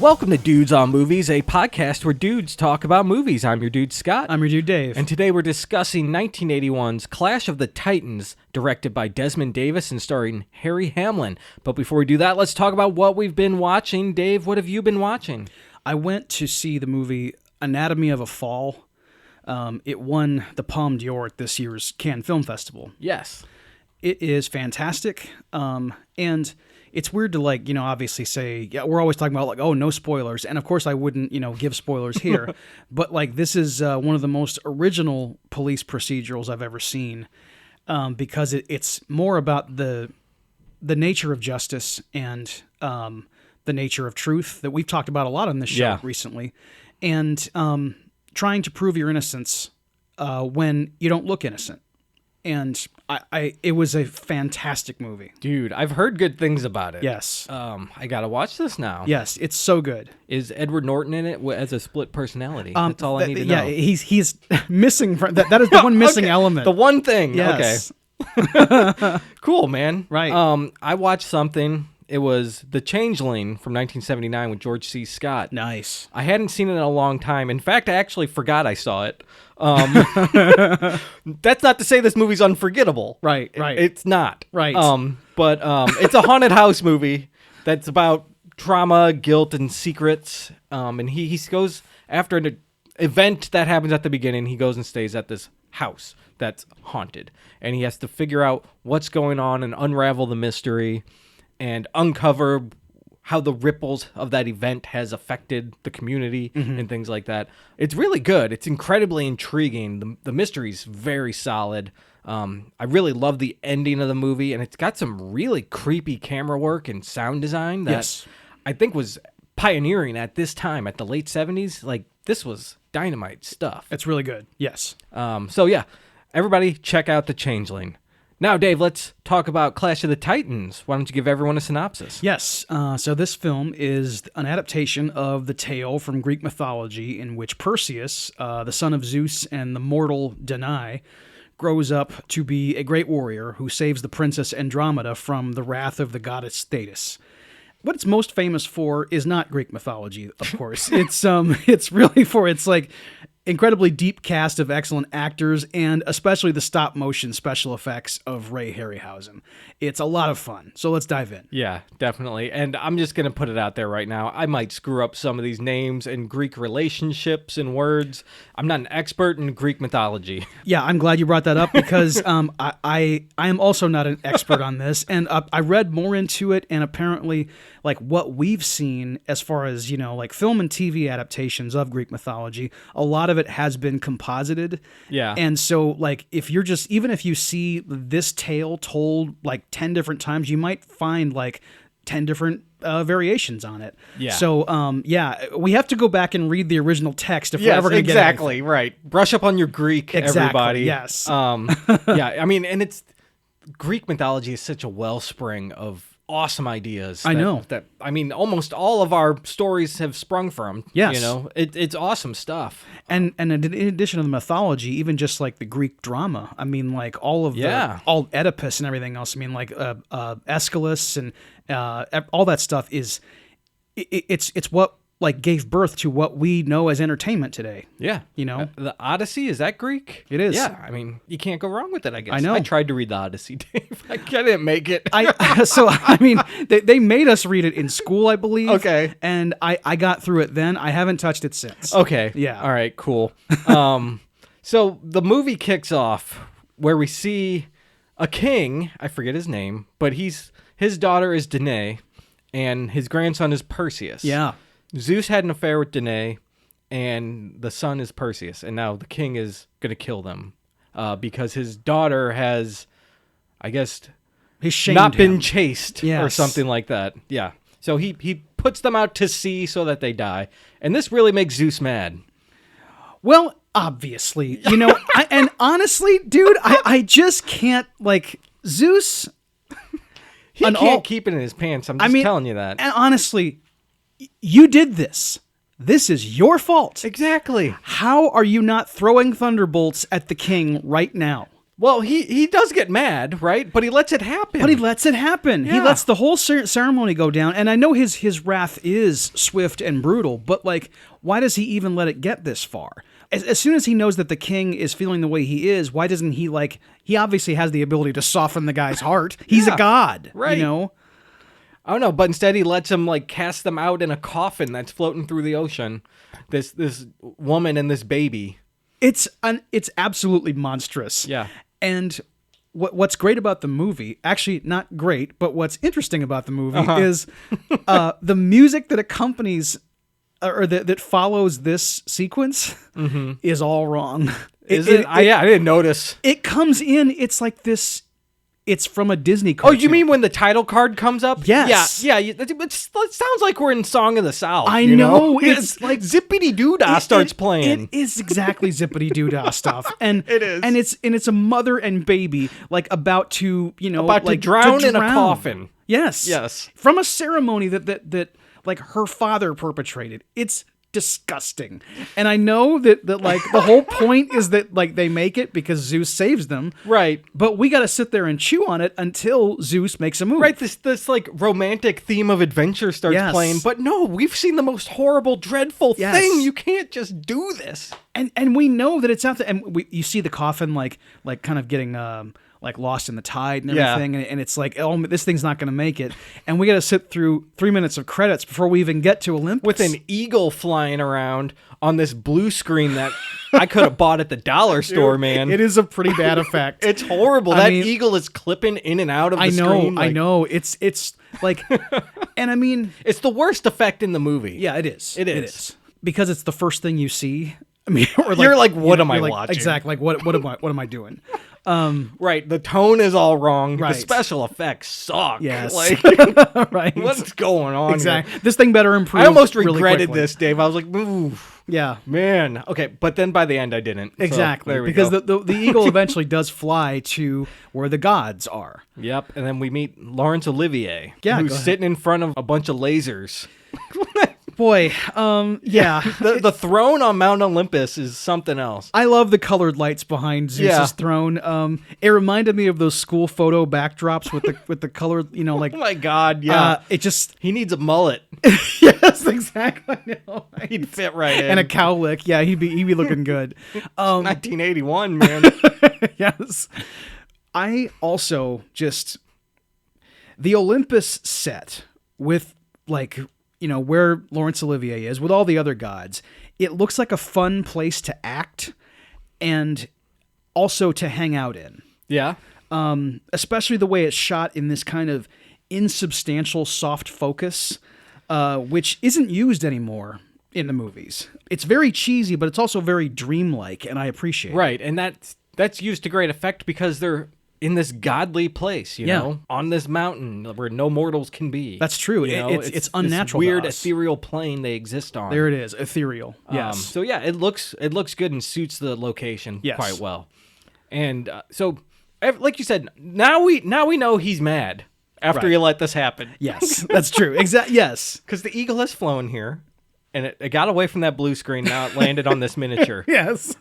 Welcome to Dudes on Movies, a podcast where dudes talk about movies. I'm your dude, Scott. I'm your dude, Dave. And today we're discussing 1981's Clash of the Titans, directed by Desmond Davis and starring Harry Hamlin. But before we do that, let's talk about what we've been watching. Dave, what have you been watching? I went to see the movie Anatomy of a Fall. It won the Palme d'Or at this year's Cannes Film Festival. Yes. It is fantastic. And it's weird to, obviously say, yeah, we're always talking about, no spoilers. And, of course, I wouldn't, give spoilers here. But, this is one of the most original police procedurals I've ever seen because it's more about the nature of justice and the nature of truth that we've talked about a lot on this show recently. And trying to prove your innocence when you don't look innocent. And it was a fantastic movie. Dude, I've heard good things about it. Yes. I gotta watch this now. Yes, it's so good. Is Edward Norton in it as a split personality? That's all I need to know. Yeah, he's missing. That is the one missing element. The one thing. Yes. Okay. Cool, man. Right. I watched something. It was The Changeling from 1979 with George C. Scott. Nice. I hadn't seen it in a long time. In fact, I actually forgot I saw it. That's not to say this movie's unforgettable. Right. It's not. Right. But it's a haunted house movie that's about trauma, guilt, and secrets. And he goes after an event that happens at the beginning. He goes and stays at this house that's haunted. And he has to figure out what's going on and unravel the mystery and uncover how the ripples of that event has affected the community and things like that. It's really good. It's incredibly intriguing. The mystery's very solid. I really love the ending of the movie, and it's got some really creepy camera work and sound design that I think was pioneering at this time, at the late 70s. This was dynamite stuff. It's really good. Yes. So yeah, everybody check out The Changeling. Now, Dave, let's talk about Clash of the Titans. Why don't you give everyone a synopsis? Yes. So this film is an adaptation of the tale from Greek mythology in which Perseus, the son of Zeus and the mortal Danae, grows up to be a great warrior who saves the princess Andromeda from the wrath of the goddess Thetis. What it's most famous for is not Greek mythology, of course. It's really for its incredibly deep cast of excellent actors, and especially the stop-motion special effects of Ray Harryhausen. It's a lot of fun, so let's dive in. Yeah, definitely. And I'm just going to put it out there right now. I might screw up some of these names and Greek relationships and words. I'm not an expert in Greek mythology. Yeah, I'm glad you brought that up because I am also not an expert on this, and I read more into it, and apparently what we've seen as far as, film and TV adaptations of Greek mythology, a lot of it has been composited. Yeah. And so, even if you see this tale told 10 different times, you might find 10 different variations on it. Yeah. So, we have to go back and read the original text if we're ever going to get exactly, right. Brush up on your Greek, everybody. Yes. Yeah, I mean, and it's Greek mythology is such a wellspring of awesome ideas. I know. Almost all of our stories have sprung from. Yes. It's awesome stuff. And in addition to the mythology, even just the Greek drama, all of all Oedipus and everything else, Aeschylus and all that stuff it's what gave birth to what we know as entertainment today. Yeah. The Odyssey, is that Greek? It is. Yeah. You can't go wrong with it, I guess. I know. I tried to read the Odyssey, Dave. I didn't make it. They made us read it in school, I believe. Okay. And I got through it then. I haven't touched it since. Okay. Yeah. All right, cool. So the movie kicks off where we see a king, I forget his name, but his daughter is Danae, and his grandson is Perseus. Yeah. Zeus had an affair with Danae, and the son is Perseus, and now the king is going to kill them because his daughter has, I guess, not been chaste or something like that. Yeah. So he puts them out to sea so that they die, and this really makes Zeus mad. Well, obviously, and honestly, dude, I just can't, Zeus... He can't keep it in his pants, I'm just telling you that. And honestly... You did this. This is your fault. Exactly. How are you not throwing thunderbolts at the king right now? Well, he does get mad, right? But he lets it happen. But he lets it happen. Yeah. He lets the whole ceremony go down. And I know his wrath is swift and brutal, but like, why does he even let it get this far? As soon as he knows that the king is feeling the way he is, why doesn't he like? He obviously has the ability to soften the guy's heart. He's a god, right? You know. I don't know, but instead he lets him like cast them out in a coffin that's floating through the ocean. This woman and this baby. It's absolutely monstrous. Yeah. And what's great about the movie, actually not great, but what's interesting about the movie is the music that accompanies or that follows this sequence is all wrong. Is it? I didn't notice. It comes in. It's like this. It's from a Disney cartoon. Oh, you mean when the title card comes up? Yes. Yeah. It sounds like we're in Song of the South. I you know. It's like Zippity Doodah starts playing. It is exactly Zippity Doodah stuff, and it is, and it's a mother and baby like about to drown in a coffin. Yes, from a ceremony that like her father perpetrated. It's disgusting. And I know that like the whole point is that like they make it because Zeus saves them. Right. But we got to sit there and chew on it until Zeus makes a move. Right. This like romantic theme of adventure starts playing. But no, we've seen the most horrible, dreadful thing. You can't just do this. And we know that it's out there. And you see the coffin like kind of getting like lost in the tide and everything, and it's like, oh, this thing's not going to make it, and we got to sit through 3 minutes of credits before we even get to Olympus with an eagle flying around on this blue screen that I could have bought at the dollar store. Man, it is a pretty bad effect. It's horrible. That eagle is clipping in and out of the screen. I know. It's like, and I mean, it's the worst effect in the movie. Yeah, it is. It is because it's the first thing you see. I mean, or like, you're like, what am I watching? Exactly. Like, what am I doing? Right. The tone is all wrong. Right. The special effects suck. Yes. Like, right. What's going on? Exactly. Here? This thing better improve. I almost regretted really this, Dave. I was like, oof. Yeah. Man. Okay. But then by the end, I didn't. Exactly. So there we because go. the eagle eventually does fly to where the gods are. Yep. And then we meet Laurence Olivier. Yeah. Who's sitting in front of a bunch of lasers. Boy, yeah. The throne on Mount Olympus is something else. I love the colored lights behind Zeus's throne. It reminded me of those school photo backdrops with the colored, like. Oh my God, yeah. He needs a mullet. Yes, exactly. No, right? He'd fit right in. And a cowlick. Yeah, he'd be looking good. 1981, man. Yes. I also the Olympus set with like, where Laurence Olivier is with all the other gods, it looks like a fun place to act and also to hang out in. Yeah. Especially the way it's shot in this kind of insubstantial soft focus, which isn't used anymore in the movies. It's very cheesy, but it's also very dreamlike, and I appreciate it. Right, and that's used to great effect because they're in this godly place, you know, on this mountain where no mortals can be. That's true. It's unnatural. This weird ethereal plane they exist on. There it is, ethereal. Yes. So yeah, it looks good and suits the location quite well. And so, like you said, now we know he's mad after he let this happen. Yes, that's true. Exactly. Yes, because the eagle has flown here, and it got away from that blue screen. Now it landed on this miniature. Yes.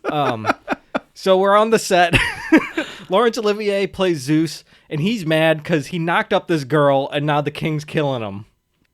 So we're on the set. Laurence Olivier plays Zeus, and he's mad because he knocked up this girl, and now the king's killing him.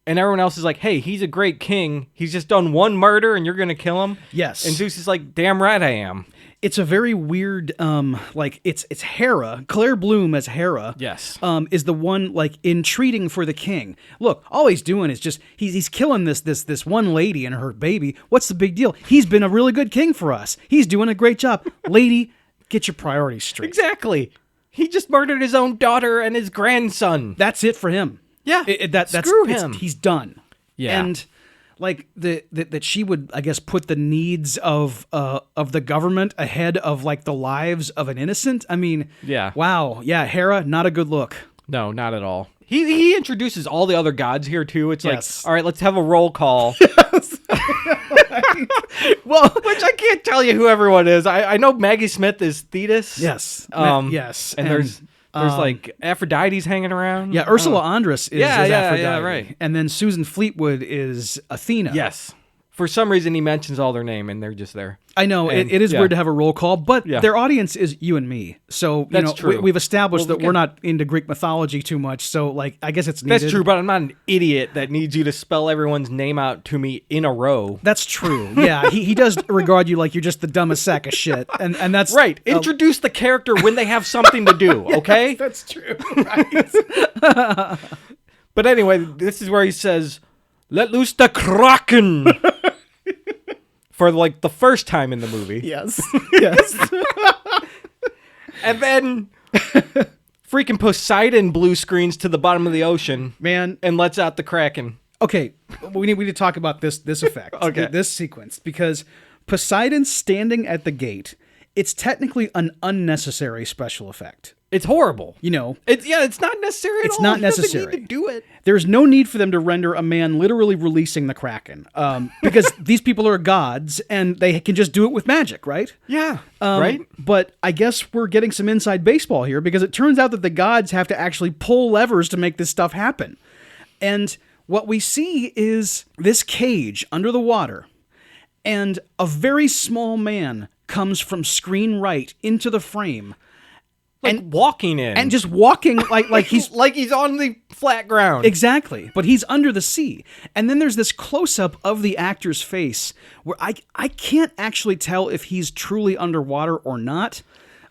And everyone else is like, hey, he's a great king. He's just done one murder, and you're going to kill him? Yes. And Zeus is like, damn right I am. It's a very weird, it's Hera, Claire Bloom as Hera. Yes. Is the one, entreating for the king. Look, all he's doing is just, he's killing this one lady and her baby. What's the big deal? He's been a really good king for us. He's doing a great job. Lady, get your priorities straight. Exactly. He just murdered his own daughter and his grandson. That's it for him. Yeah. Screw him. He's done. Yeah. And that she would, I guess, put the needs of the government ahead of the lives of an innocent. I mean, yeah. Wow. Yeah. Hera, not a good look. No, not at all. He introduces all the other gods here too. It's like, all right, let's have a roll call. Yes. Well, which I can't tell you who everyone is. I know Maggie Smith is Thetis. Yes. Yes. And there's Aphrodite's hanging around. Yeah, Ursula Andress is Aphrodite. Yeah, right. And then Susan Fleetwood is Athena. Yes. for some reason he mentions all their name and they're just there. I know And, it is weird to have a roll call, but their audience is you and me. So That's true. We've established that we're not into Greek mythology too much. So like, I guess it's needed. That's true, but I'm not an idiot that needs you to spell everyone's name out to me in a row. That's true. Yeah, he does regard you like you're just the dumbest sack of shit, and that's right. Introduce the character when they have something to do. Okay, that's true. Right. But anyway, this is where he says, "Let loose the Krrraken." For like the first time in the movie. Yes. Yes. And then freaking Poseidon blue screens to the bottom of the ocean. Man. And lets out the Kraken. Okay. We need to talk about this effect. Okay. This sequence. Because Poseidon standing at the gate, it's technically an unnecessary special effect. It's horrible. You know. It's not necessary at all. It's not He doesn't necessary. need to do it. There's no need for them to render a man literally releasing the Kraken. Because these people are gods and they can just do it with magic, right? Yeah. Right? But I guess we're getting some inside baseball here because it turns out that the gods have to actually pull levers to make this stuff happen. And what we see is this cage under the water, and a very small man comes from screen right into the frame. And walking in. And just walking like he's... like he's on the flat ground. Exactly. But he's under the sea. And then there's this close-up of the actor's face where I can't actually tell if he's truly underwater or not,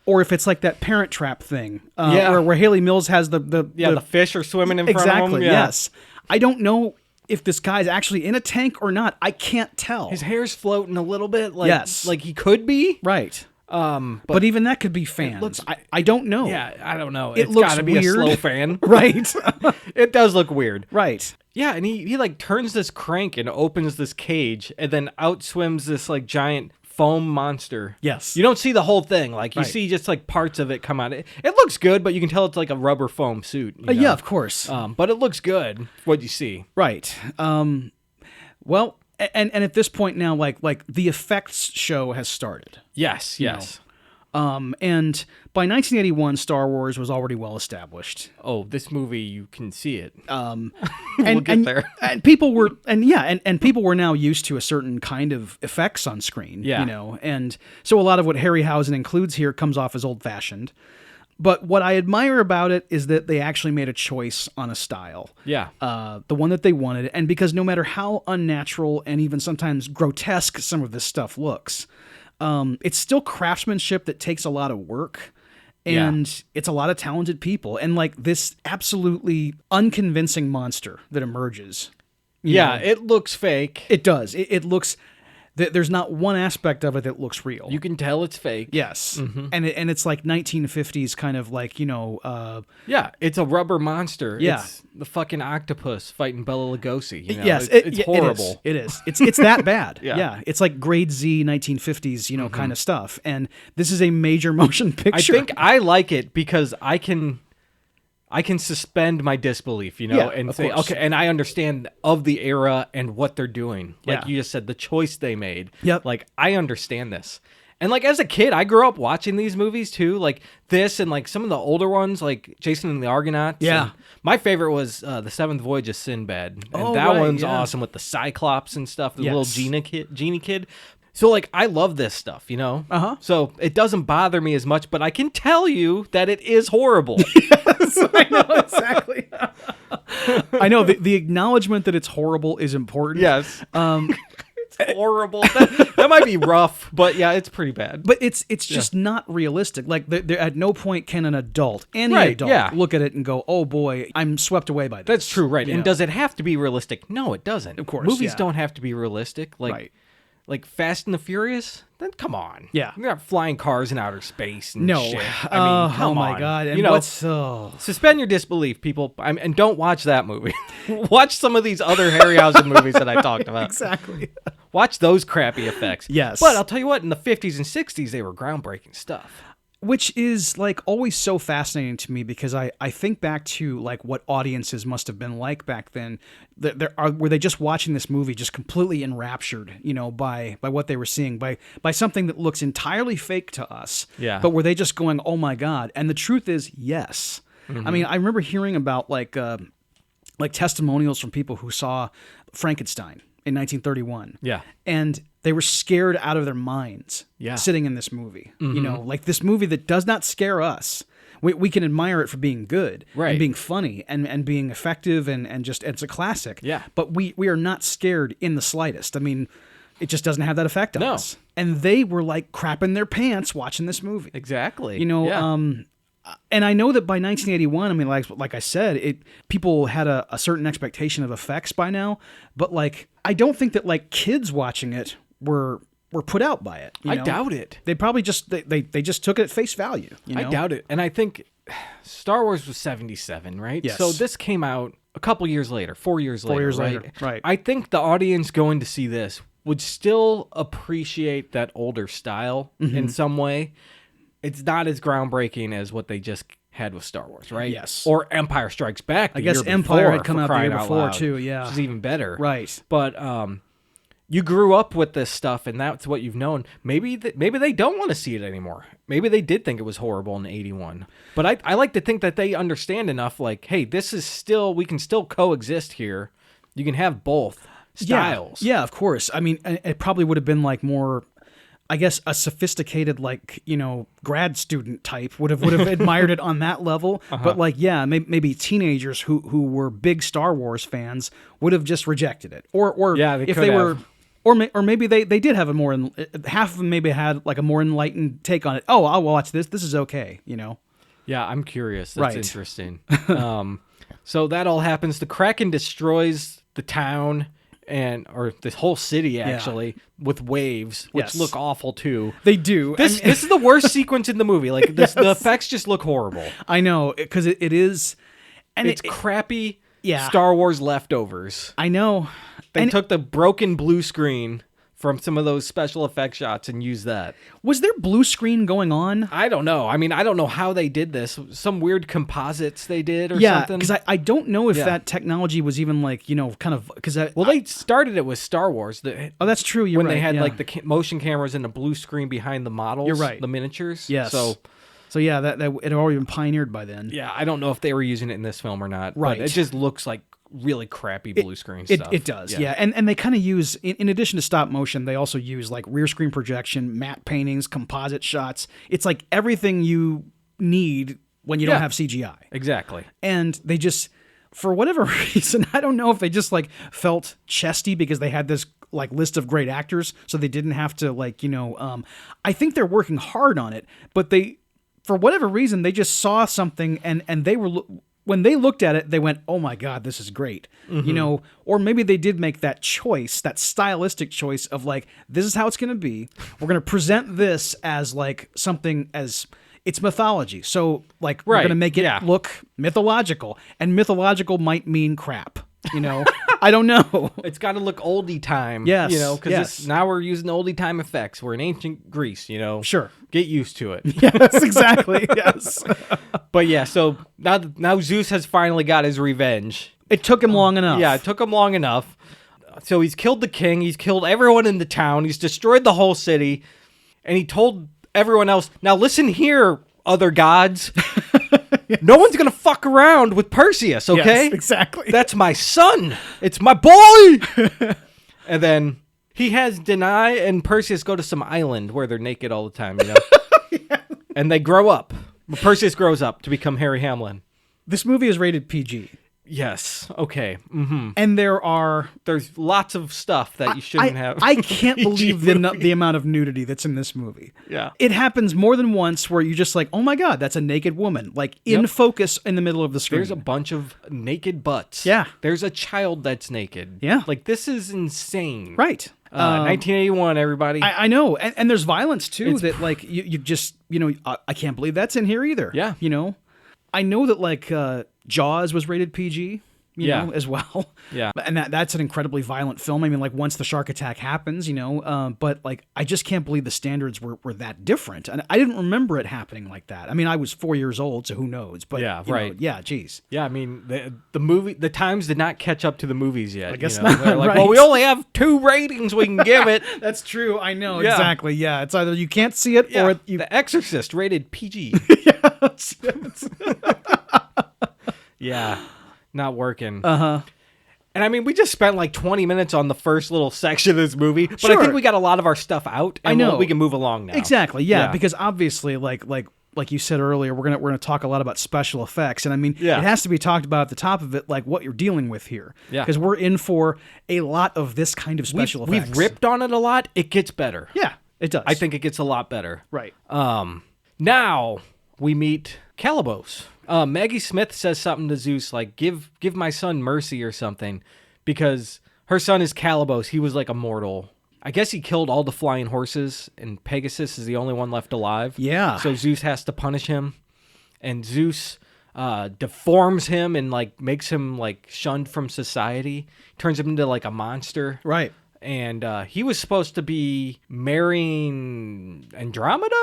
or if it's like that Parent Trap thing. Where Haley Mills has the fish are swimming in front of him. Exactly, yes. I don't know if this guy's actually in a tank or not. I can't tell. His hair's floating a little bit. Like, yes. Like he could be. Right. But even that could be fans. I don't know. Yeah, I don't know. It It's looks gotta be weird. a slow fan. Right. It does look weird. Right. Yeah, and he like turns this crank and opens this cage and then outswims this like giant foam monster. Yes. You don't see the whole thing. Like you Right. see just like parts of it come out. It looks good, but you can tell it's like a rubber foam suit. You know? Yeah, of course. But it looks good, what you see. Right. Well, and at this point now, like the effects show has started. Yes, yes. And by 1981, Star Wars was already well established. Oh, this movie, you can see it. And, We'll get there. And people were, and people were now used to a certain kind of effects on screen. Yeah. You know, and so a lot of what Harryhausen includes here comes off as old-fashioned. But what I admire about it is that they actually made a choice on a style. Yeah. The one that they wanted. And because no matter how unnatural and even sometimes grotesque some of this stuff looks, it's still craftsmanship that takes a lot of work. And it's a lot of talented people. And like this absolutely unconvincing monster that emerges. You know, it looks fake. it does. It looks... There's not one aspect of it that looks real. You can tell it's fake. Yes. Mm-hmm. And it's like 1950s kind of like, you know... yeah, it's a rubber monster. Yeah. It's the fucking octopus fighting Bela Lugosi. You know? Yes. It's horrible. It is. It's that bad. Yeah. It's like grade Z 1950s, you know, kind of stuff. And this is a major motion picture. I think I like it because I can suspend my disbelief, you know, Yeah, and of say, course. okay, and I understand of the era and what they're doing. Like Yeah. you just said, the choice they made. Yep. Like, I understand this. And like as a kid, I grew up watching these movies too, like this and like some of the older ones, like Jason and the Argonauts. Yeah. And my favorite was The Seventh Voyage of Sinbad. And Oh, that right, one's yeah. awesome with the Cyclops and stuff, the Yes. little genie kid. So, like, I love this stuff, you know? Uh-huh. So, it doesn't bother me as much, but I can tell you that it is horrible. Yes, I know, exactly. I know, the acknowledgement that it's horrible is important. Yes. It's horrible. That might be rough, but yeah, it's pretty bad. But it's just not realistic. Like, there at no point can an adult, any Right, adult, yeah. look at it and go, oh boy, I'm swept away by this. That's true, right. You And know? does it have to be realistic? No, it doesn't. Of course, Movies yeah. don't have to be realistic. Like, Right. like Fast and the Furious? Then come on. Yeah. You're not flying cars in outer space and No. shit. I mean, come oh my on. God. And you know, what's... suspend your disbelief, people, and don't watch that movie. Watch some of these other Harryhausen movies that I talked about. Exactly. Watch those crappy effects. Yes. But I'll tell you what, in the 50s and 60s, they were groundbreaking stuff. Which is like always so fascinating to me because I think back to like what audiences must have been like back then. Were they just watching this movie just completely enraptured, you know, by what they were seeing, by something that looks entirely fake to us. Yeah. But were they just going, oh my God? And the truth is, yes. I mean, I remember hearing about like testimonials from people who saw Frankenstein in 1931. Yeah. And they were scared out of their minds sitting in this movie. You know, like this movie that does not scare us. We can admire it for being good and being funny and being effective and just it's a classic. Yeah. But we are not scared in the slightest. I mean, it just doesn't have that effect on us. And they were like crapping their pants watching this movie. Exactly. You know, and I know that by 1981, I mean, like I said, people had a certain expectation of effects by now, but like I don't think that like kids watching it were put out by it. You know? I doubt it. They probably just they just took it at face value. You know? I doubt it. And I think Star Wars was 77, right? Yes. So this came out a couple years later, 4 years later. 4 years right? later, right. I think the audience going to see this would still appreciate that older style in some way. It's not as groundbreaking as what they just had with Star Wars, right? Yes. Or Empire Strikes Back. I guess Empire had come out the year before too, yeah. Which is even better. Right. But you grew up with this stuff and that's what you've known. Maybe they don't want to see it anymore. Maybe they did think it was horrible in 81. But I like to think that they understand enough like, hey, this is still, we can still coexist here. You can have both styles. Yeah, of course. I mean, it probably would have been like more, I guess, a sophisticated, like, you know, grad student type would have admired it on that level. But like, yeah, maybe teenagers who were big Star Wars fans would have just rejected it. Or yeah, if they were, or maybe they did have a more, half of them maybe had like a more enlightened take on it. Oh, I'll watch this. This is okay, you know? Yeah, I'm curious. That's interesting. So that all happens. The Krrraken destroys the town or the whole city actually with waves, which look awful too. They do. This is the worst sequence in the movie. Like this, the effects just look horrible. I know, because it is, and it's crappy. Star Wars leftovers. I know. They took the broken blue screen from some of those special effect shots and used that. Was there blue screen going on? I don't know. I mean, I don't know how they did this. Some weird composites they did or something. Yeah, because I don't know if that technology was even like, you know, kind of... they started it with Star Wars. That's true. You're when right. When they had like the motion cameras and the blue screen behind the models. You're right. The miniatures. Yes. So yeah, that it had already been pioneered by then. Yeah, I don't know if they were using it in this film or not. Right. But it just looks like really crappy blue screen stuff. It does, yeah. And they kind of use, in addition to stop motion, they also use like rear screen projection, matte paintings, composite shots. It's like everything you need when you don't have CGI. Exactly. And they just, for whatever reason, I don't know if they just like felt chesty because they had this like list of great actors, so they didn't have to like, you know, I think they're working hard on it, but they, for whatever reason, they just saw something and they were... When they looked at it, they went, "Oh my God, this is great," you know. Or maybe they did make that choice, that stylistic choice of like, "This is how it's going to be. We're going to present this as like something as it's mythology. So like we're going to make it look mythological, and mythological might mean crap." You know, I don't know. It's got to look oldie time. Yes. You know, because now we're using oldie time effects. We're in ancient Greece, you know. Sure. Get used to it. Yes, exactly. Yes. But yeah, so now Zeus has finally got his revenge. It took him long enough. Yeah, it took him long enough. So he's killed the king. He's killed everyone in the town. He's destroyed the whole city. And he told everyone else, now listen here, other gods. Yes. No one's going to fuck around with Perseus, okay? Yes, exactly. That's my son. It's my boy. And then he has Danae and Perseus go to some island where they're naked all the time, you know? Yeah. And they grow up. Perseus grows up to become Harry Hamlin. This movie is rated PG. Yes. Okay. Mm-hmm. And there's lots of stuff that you shouldn't have. I can't believe the amount of nudity that's in this movie. Yeah. It happens more than once where you're just like, oh my God, that's a naked woman. Like in focus in the middle of the screen. There's a bunch of naked butts. Yeah. There's a child that's naked. Yeah. Like this is insane. Right. 1981, everybody. I know. And there's violence too that like you just, you know, I can't believe that's in here either. Yeah. You know, I know that like Jaws was rated PG, you know, as well. Yeah. And that's an incredibly violent film. I mean, like once the shark attack happens, you know, but like I just can't believe the standards were that different. And I didn't remember it happening like that. I mean, I was 4 years old, so who knows? But yeah, you right. know, yeah, geez. Yeah, I mean, the times did not catch up to the movies yet. I guess not. They're like, right. well, we only have 2 ratings we can give it. That's true. I know. Yeah. Exactly. Yeah. It's either you can't see it or you... The Exorcist rated PG. Yeah. Not working. Uh-huh. And I mean, we just spent like 20 minutes on the first little section of this movie, but I Sure. think we got a lot of our stuff out, and I know. we can move along now. Exactly. Yeah, because obviously, like you said earlier, we're gonna talk a lot about special effects, and I mean, it has to be talked about at the top of it, like what you're dealing with here. Yeah. Because we're in for a lot of this kind of special effects. We've ripped on it a lot. It gets better. Yeah, it does. I think it gets a lot better. Right. Now we meet Calibos. Maggie Smith says something to Zeus like, give my son mercy or something, because her son is Calibos. He was like a mortal. I guess he killed all the flying horses, and Pegasus is the only one left alive. Yeah. So Zeus has to punish him, and Zeus deforms him and like makes him like shunned from society, turns him into like a monster. Right. And he was supposed to be marrying Andromeda.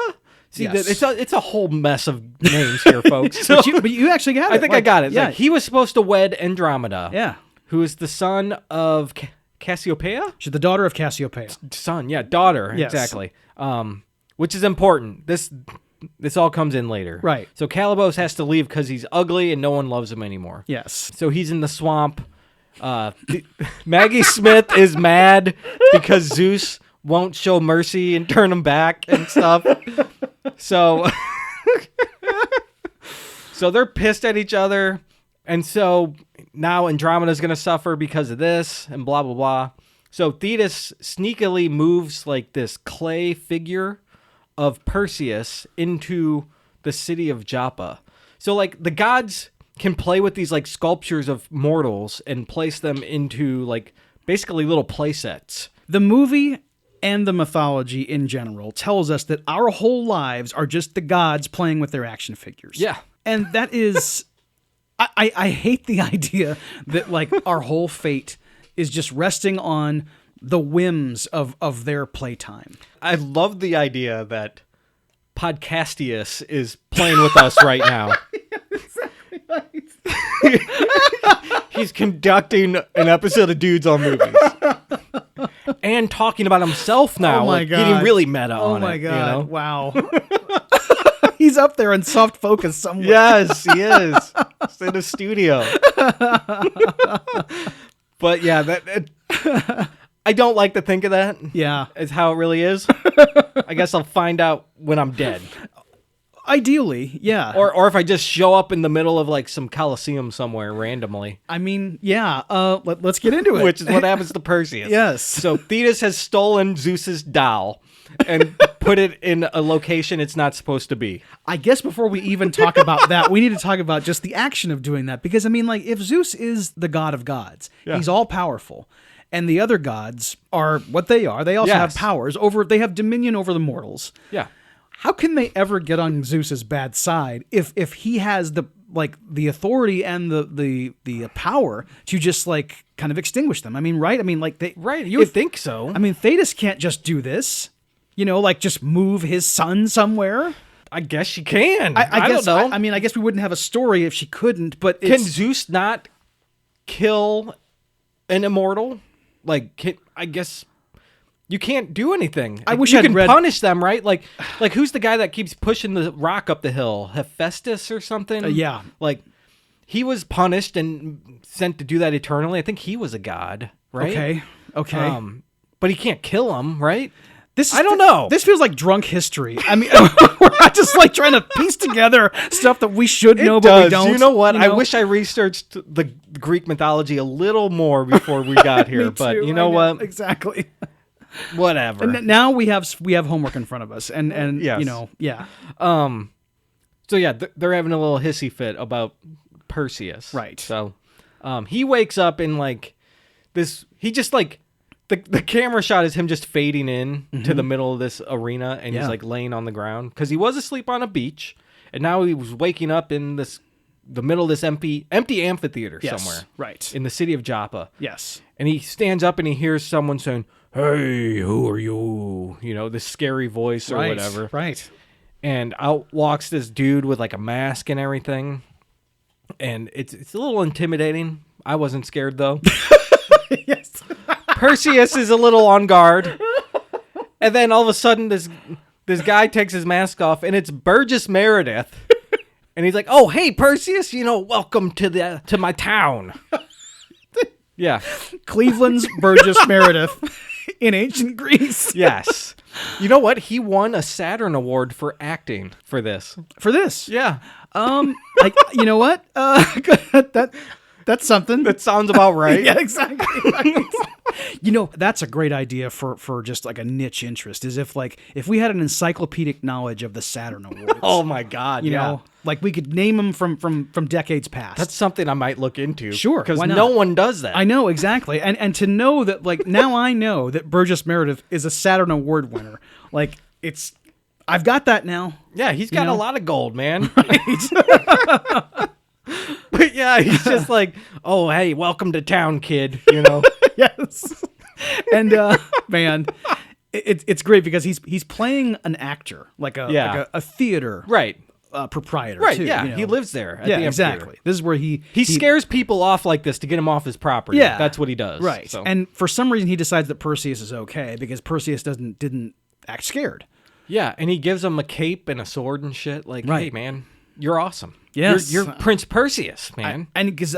See, Yes. it's a whole mess of names here, folks. So, But you actually got it. I think I got it. Yeah. Like, he was supposed to wed Andromeda. Yeah. Who is the son of Cassiopeia? She's the daughter of Cassiopeia. Son, yeah, daughter, Yes. exactly. Which is important. This all comes in later. Right. So Calibos has to leave because he's ugly and no one loves him anymore. Yes. So he's in the swamp. Maggie Smith is mad because Zeus won't show mercy and turn him back and stuff. So they're pissed at each other. And so now Andromeda's going to suffer because of this and blah, blah, blah. So Thetis sneakily moves like this clay figure of Perseus into the city of Joppa. So like the gods can play with these like sculptures of mortals and place them into like basically little play sets. The movie and the mythology in general tells us that our whole lives are just the gods playing with their action figures. Yeah. And that is... I hate the idea that like our whole fate is just resting on the whims of their playtime. I love the idea that Podcastius is playing with us right now. He's conducting an episode of Dudes on Movies. And talking about himself now. Oh my like, God. getting really meta on it. Oh my God. You know? Wow. He's up there in soft focus somewhere. Yes, he is. It's in the studio. But yeah, I don't like to think of that. Yeah. As how it really is. I guess I'll find out when I'm dead. Ideally, yeah. Or if I just show up in the middle of like some coliseum somewhere randomly. I mean, yeah. Let's get into it. Which is what happens to Perseus. Yes. So Thetis has stolen Zeus's doll and put it in a location it's not supposed to be. I guess before we even talk about that, we need to talk about just the action of doing that. Because, I mean, like, if Zeus is the god of gods, he's all powerful. And the other gods are what they are. They also have powers they have dominion over the mortals. Yeah. How can they ever get on Zeus's bad side if he has the authority and the power to just like kind of extinguish them? I mean, right? I mean, like you would think so. I mean, Thetis can't just do this. You know, like just move his son somewhere. I guess she can. I guess, don't know. I mean, I guess we wouldn't have a story if she couldn't. But can Zeus not kill an immortal? Like, I guess you can't do anything. I wish you I'd can read... punish them, right? Like who's the guy that keeps pushing the rock up the hill? Hephaestus or something? Yeah. Like he was punished and sent to do that eternally. I think he was a god, right? Okay. But he can't kill him, right? I don't know. This feels like drunk history. I mean, we're not just like trying to piece together stuff that we should know, but we don't. You know what? You know? I wish I researched the Greek mythology a little more before we got here. But you know what? Exactly. Whatever. And now we have homework in front of us, and yes. you know, yeah. So yeah, they're having a little hissy fit about Perseus. Right. So, he wakes up in like this. He just like. The camera shot is him just fading in to the middle of this arena, and he's like laying on the ground because he was asleep on a beach, and now he was waking up in the middle of this empty amphitheater somewhere, right, in the city of Joppa. Yes, and he stands up and he hears someone saying, "Hey, who are you?" You know, this scary voice or whatever. Right. And out walks this dude with like a mask and everything, and it's a little intimidating. I wasn't scared though. Yes. Perseus is a little on guard, and then all of a sudden this guy takes his mask off, and it's Burgess Meredith, and he's like, "Oh, hey Perseus, you know, welcome to my town." Yeah. Cleveland's Burgess Meredith in ancient Greece. Yes. You know what? He won a Saturn Award for acting for this. For this. Yeah. You know what? That's something. That sounds about right. Yeah, exactly. Right. You know, that's a great idea for just like a niche interest, is if we had an encyclopedic knowledge of the Saturn Awards. Oh my God. You know, like we could name them from decades past. That's something I might look into. Sure. Because no one does that. I know, exactly. And to know that, like, now I know that Burgess Meredith is a Saturn Award winner. Like, I've got that now. Yeah, he's got a lot of gold, man. Right. But yeah, he's just like, oh, hey, welcome to town, kid. You know? Yes. And man, it's great because he's playing an actor, like a theater proprietor, right? too, Yeah, you know? he lives there. At yeah, the exactly. This is where he scares people off like this to get him off his property. Yeah, that's what he does. Right. So. And for some reason, he decides that Perseus is okay because Perseus didn't act scared. Yeah, and he gives him a cape and a sword and shit. Like, right. Hey, man, you're awesome. Yes. You're Prince Perseus, man. And because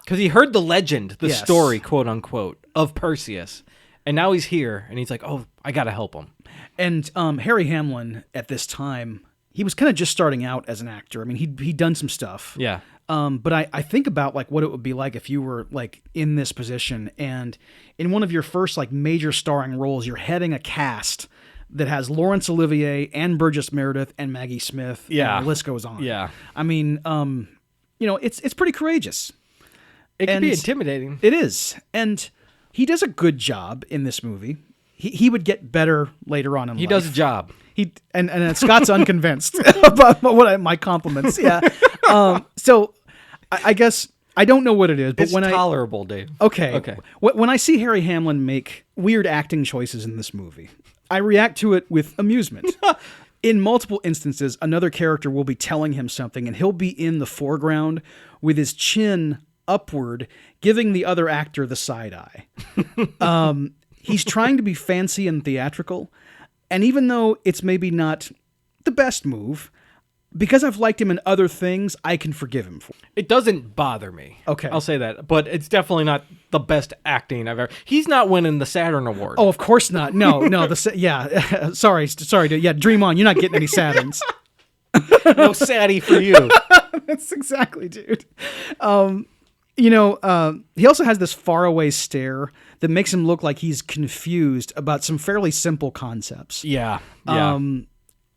he heard the legend, the yes. story, quote unquote, of Perseus, and now he's here, and he's like, oh, I gotta help him. And Harry Hamlin at this time, he was kind of just starting out as an actor. I mean, he'd done some stuff. Yeah. But I think about like what it would be like if you were like in this position and in one of your first like major starring roles, you're heading a cast that has Laurence Olivier and Burgess Meredith and Maggie Smith. Yeah. And the list goes on. Yeah. I mean, it's pretty courageous. It can be intimidating. It is. And he does a good job in this movie. He would get better later on in life. He does a job. And Scott's unconvinced about my compliments. Yeah. So I guess I don't know what it is, but it's tolerable, Dave. Okay. When I see Harry Hamlin make weird acting choices in this movie, I react to it with amusement. In multiple instances, another character will be telling him something, and he'll be in the foreground with his chin upward, giving the other actor the side eye. He's trying to be fancy and theatrical, and even though it's maybe not the best move, because I've liked him in other things, I can forgive him for it. It doesn't bother me. Okay. I'll say that. But it's definitely not the best acting I've ever... He's not winning the Saturn Award. Oh, of course not. No. Sorry. Yeah, dream on. You're not getting any Saturns. No Sadie for you. That's exactly, dude. He also has this faraway stare that makes him look like he's confused about some fairly simple concepts. Yeah.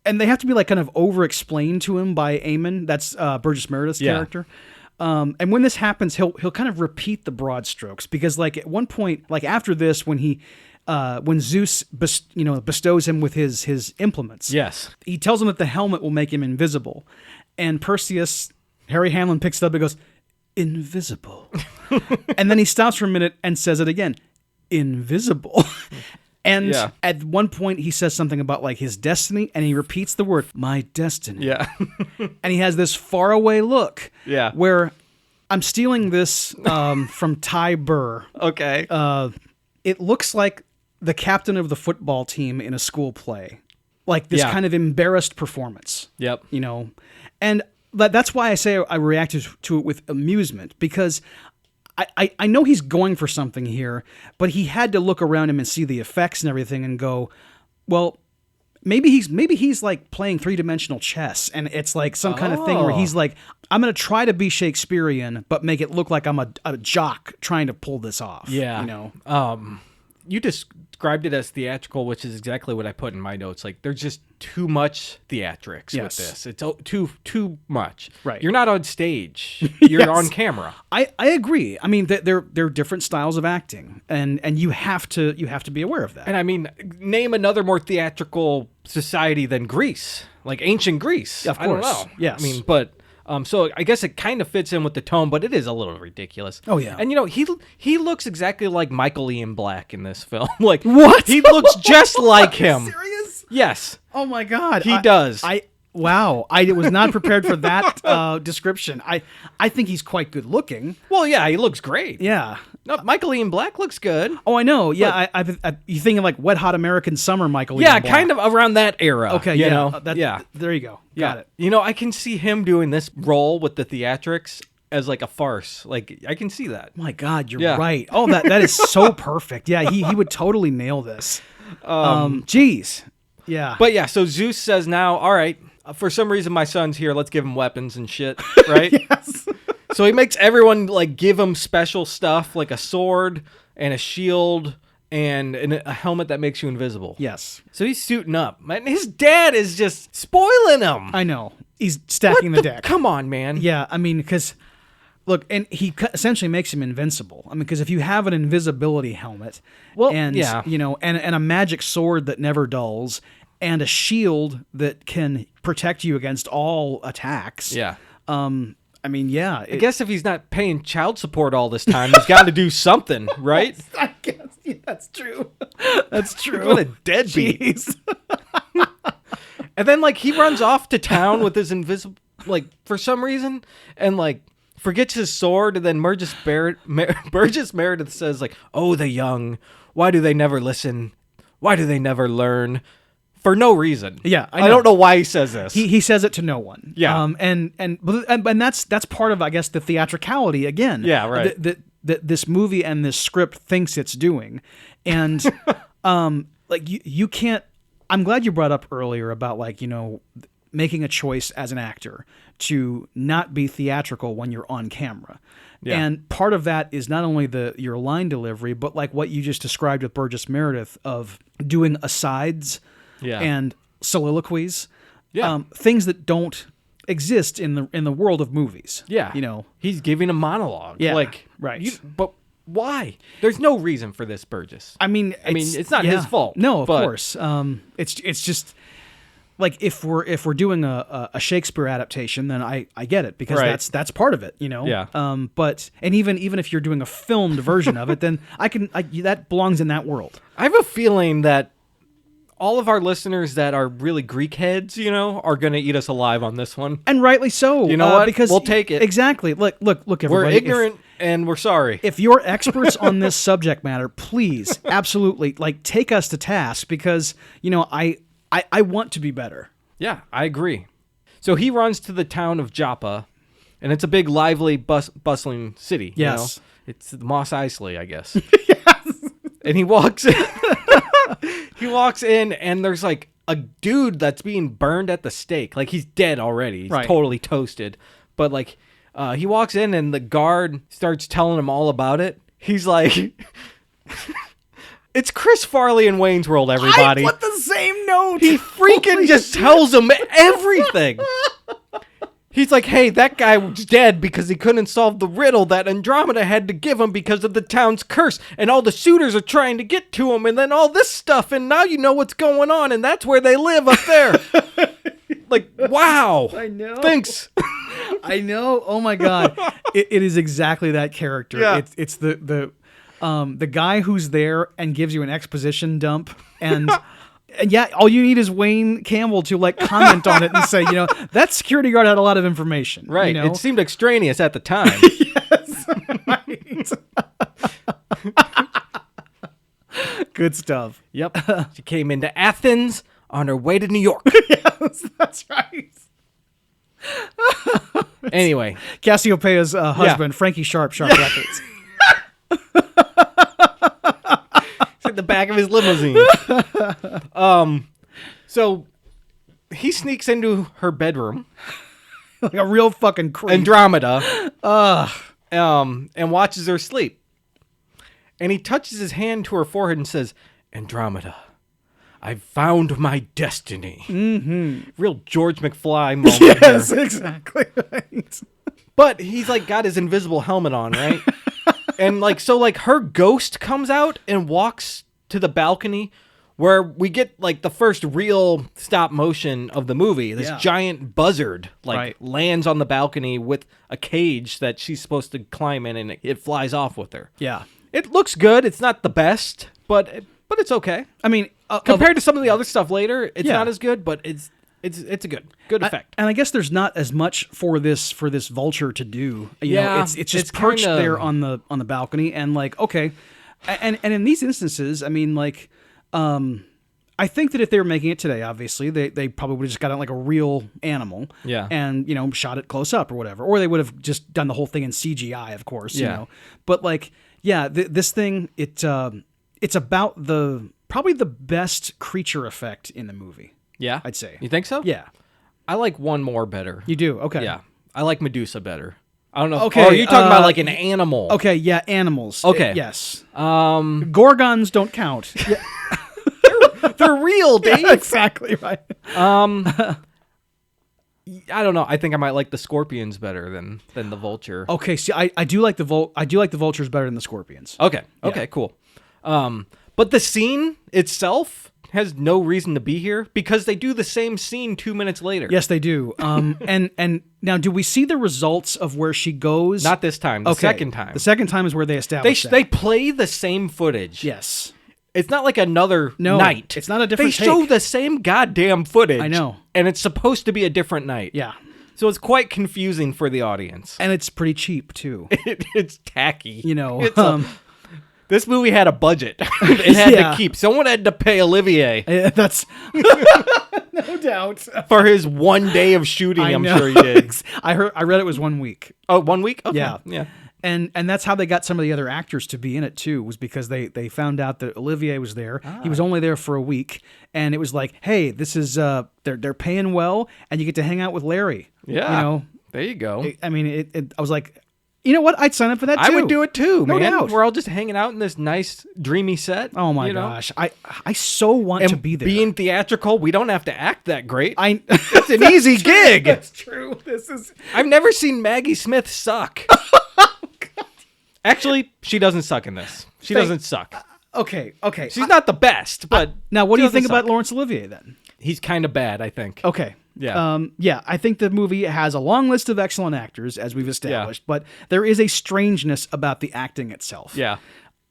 And they have to be like kind of over-explained to him by Eamon. That's Burgess Meredith's character. And when this happens, he'll kind of repeat the broad strokes because like at one point, like after this, when Zeus bestows him with his implements, yes, he tells him that the helmet will make him invisible, and Harry Hamlin picks it up and goes, invisible, and then he stops for a minute and says it again, invisible. And at one point, he says something about like his destiny, and he repeats the word, my destiny. Yeah. And he has this faraway look. Yeah. Where I'm stealing this from Ty Burr. Okay. It looks like the captain of the football team in a school play. Like this kind of embarrassed performance. Yep. You know? And that's why I say I reacted to it with amusement, because I know he's going for something here, but he had to look around him and see the effects and everything and go, well, maybe he's like playing 3-dimensional chess, and it's like some kind of thing where he's like, I'm going to try to be Shakespearean, but make it look like I'm a jock trying to pull this off. Yeah. You know? You described it as theatrical, which is exactly what I put in my notes. Like, there's just too much theatrics with this. It's too much. Right. You're not on stage. You're on camera. I agree. I mean, they're different styles of acting, and you have to be aware of that. And I mean, name another more theatrical society than Greece, like ancient Greece. Of course. I don't know. Yes. I mean, but. So I guess it kind of fits in with the tone, but it is a little ridiculous. Oh yeah. And he looks exactly like Michael Ian Black in this film. Like what? He looks just like him. Serious? Yes. Oh my God. He does. Wow. I was not prepared for that description. I think he's quite good looking. Well, yeah, he looks great. Yeah. No, Michael Ian Black looks good. Oh, I know. Yeah, you thinking like Wet Hot American Summer Michael Ian Black. Yeah, kind of around that era. Okay, you know? There you go. Got it. You know, I can see him doing this role with the theatrics as like a farce. Like I can see that. My God, you're right. Oh, that is so perfect. Yeah, he would totally nail this. Geez. Yeah. But yeah, so Zeus says now, all right, for some reason my son's here. Let's give him weapons and shit, right? Yes. So he makes everyone like give him special stuff like a sword and a shield and a helmet that makes you invisible. Yes. So he's suiting up. And his dad is just spoiling him. I know. He's stacking the deck. Come on, man. Yeah, I mean, because, look, and he essentially makes him invincible. I mean, because if you have an invisibility helmet, and a magic sword that never dulls, and a shield that can protect you against all attacks. Yeah. I mean, yeah. I guess if he's not paying child support all this time, he's got to do something, right? I guess that's true. That's true. What a deadbeat. And then, like, he runs off to town with his invisible, like, for some reason, and, like, forgets his sword, and then Burgess Meredith says, like, oh, the young, why do they never listen? Why do they never learn? For no reason. Yeah, I don't know why he says this. He says it to no one. Yeah. And that's part of, I guess, the theatricality again. Yeah, right. That this movie and this script thinks it's doing. And like you can't. I'm glad you brought up earlier about, like, you know, making a choice as an actor to not be theatrical when you're on camera. Yeah. And part of that is not only your line delivery, but like what you just described with Burgess Meredith of doing asides. Yeah. And soliloquies, things that don't exist in the world of movies. Yeah, you know, he's giving a monologue. Yeah, like right. But why? There's no reason for this, Burgess. I mean, it's not his fault. No, of course. It's just like if we're doing a Shakespeare adaptation, then I get it because that's part of it. You know. Yeah. But even if you're doing a filmed version of it, then that belongs in that world. I have a feeling that all of our listeners that are really Greek heads, you know, are going to eat us alive on this one. And rightly so. You know what? Because we'll take it. Exactly. Look, everybody. We're ignorant and we're sorry. If you're experts on this subject matter, please, absolutely, like, take us to task because, you know, I want to be better. Yeah, I agree. So he runs to the town of Joppa, and it's a big, lively, bustling city. Yes. You know? It's Mos Eisley, I guess. Yes. And he walks in. He walks in, and there's, like, a dude that's being burned at the stake. Like, he's dead already. He's totally toasted. But, like, he walks in, and the guard starts telling him all about it. He's like... It's Chris Farley in Wayne's World, everybody. I put the same note. He freaking just tells him everything. He's like, hey, that guy was dead because he couldn't solve the riddle that Andromeda had to give him because of the town's curse. And all the suitors are trying to get to him. And then all this stuff. And now you know what's going on. And that's where they live up there. Like, wow. I know. Thanks. I know. Oh, my God. It is exactly that character. Yeah. It's the guy who's there and gives you an exposition dump. And yeah, all you need is Wayne Campbell to, like, comment on it and say, you know, that security guard had a lot of information. Right. You know? It seemed extraneous at the time. Yes. Right. Good stuff. Yep. She came into Athens on her way to New York. Yes, that's right. Anyway. Cassiopeia's husband, Frankie Sharp Records. The back of his limousine. So he sneaks into her bedroom, like a real fucking creep. Andromeda, and watches her sleep. And he touches his hand to her forehead and says, "Andromeda, I've found my destiny." Mm-hmm. Real George McFly moment. Yes, here. exactly. Right. But he's like got his invisible helmet on, right? And like so, like her ghost comes out and walks to the balcony where we get like the first real stop motion of the movie. This giant buzzard lands on the balcony with a cage that she's supposed to climb in, and it flies off with her. Yeah, it looks good. It's not the best, but it's okay. I mean, compared to some of the other stuff later, it's not as good, but it's a good effect. And I guess there's not as much for this vulture to do. You know, it's just perched there on the balcony and like, okay. And in these instances, I mean, like, I think that if they were making it today, obviously, they probably would have just got like a real animal and, shot it close up or whatever. Or they would have just done the whole thing in CGI, of course, you know. But like, this thing, it's about probably the best creature effect in the movie. Yeah? I'd say. You think so? Yeah. I like one more better. You do? Okay. Yeah. I like Medusa better. I don't know. Okay. Or are you talking about like an animal? Okay, yeah, animals. Okay. Yes. Gorgons don't count. Yeah. They're real, Dave. Yeah, exactly right. I don't know. I think I might like the scorpions better than the vulture. Okay, see, I do like the vultures better than the scorpions. Okay. Okay. Cool. But the scene itself has no reason to be here because they do the same scene 2 minutes later. Yes, they do. And now, do we see the results of where she goes? Not this time. The second time. The second time is where they establish that. They play the same footage. Yes. It's not like another night. It's not a different They show the same goddamn footage. I know. And it's supposed to be a different night. Yeah. So it's quite confusing for the audience. And it's pretty cheap, too. It's tacky. It's, this movie had a budget. It had to keep. Someone had to pay Olivier. That's no doubt. For his 1 day of shooting, I'm sure he did. I read it was 1 week. Oh, 1 week? Okay. Yeah. And that's how they got some of the other actors to be in it too, was because they found out that Olivier was there. He was only there for a week, and it was like, hey, this is they're paying well, and you get to hang out with Larry. Yeah, there you go. I mean, I was like, you know what? I'd sign up for that too. I would do it too, no man. doubt. We're all just hanging out in this nice, dreamy set. Oh my gosh, I so want to be there. Being theatrical, we don't have to act that great. It's an easy gig. That's true. I've never seen Maggie Smith suck. Actually, she doesn't suck in this. She doesn't suck. Okay. She's not the best, but now what do you think about Laurence Olivier then? He's kind of bad, I think. Okay. Yeah. I think the movie has a long list of excellent actors, as we've established, but there is a strangeness about the acting itself. Yeah.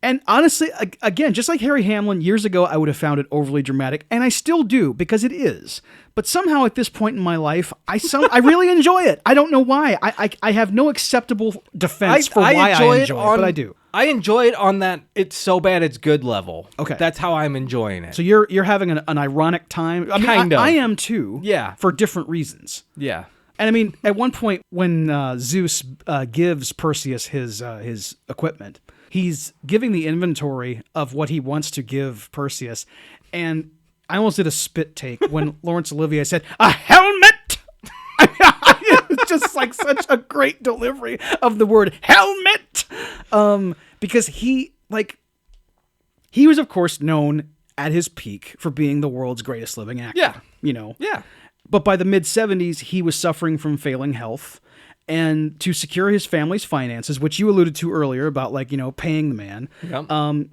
And honestly, again, just like Harry Hamlin, years ago, I would have found it overly dramatic, and I still do, because it is. But somehow at this point in my life, I really enjoy it. I don't know why. I have no acceptable defense for why I enjoy it, but I do. I enjoy it on that it's so bad it's good level. Okay. That's how I'm enjoying it. So you're having an ironic time? I mean, kind of. I am too. Yeah. For different reasons. Yeah. And I mean, at one point when Zeus gives Perseus his equipment, he's giving the inventory of what he wants to give Perseus, and I almost did a spit take when Laurence Olivier said, "A helmet!" It's just like such a great delivery of the word helmet, because he was, of course, known at his peak for being the world's greatest living actor. Yeah. Yeah. But by the mid-'70s, he was suffering from failing health. And to secure his family's finances, which you alluded to earlier about, paying the man,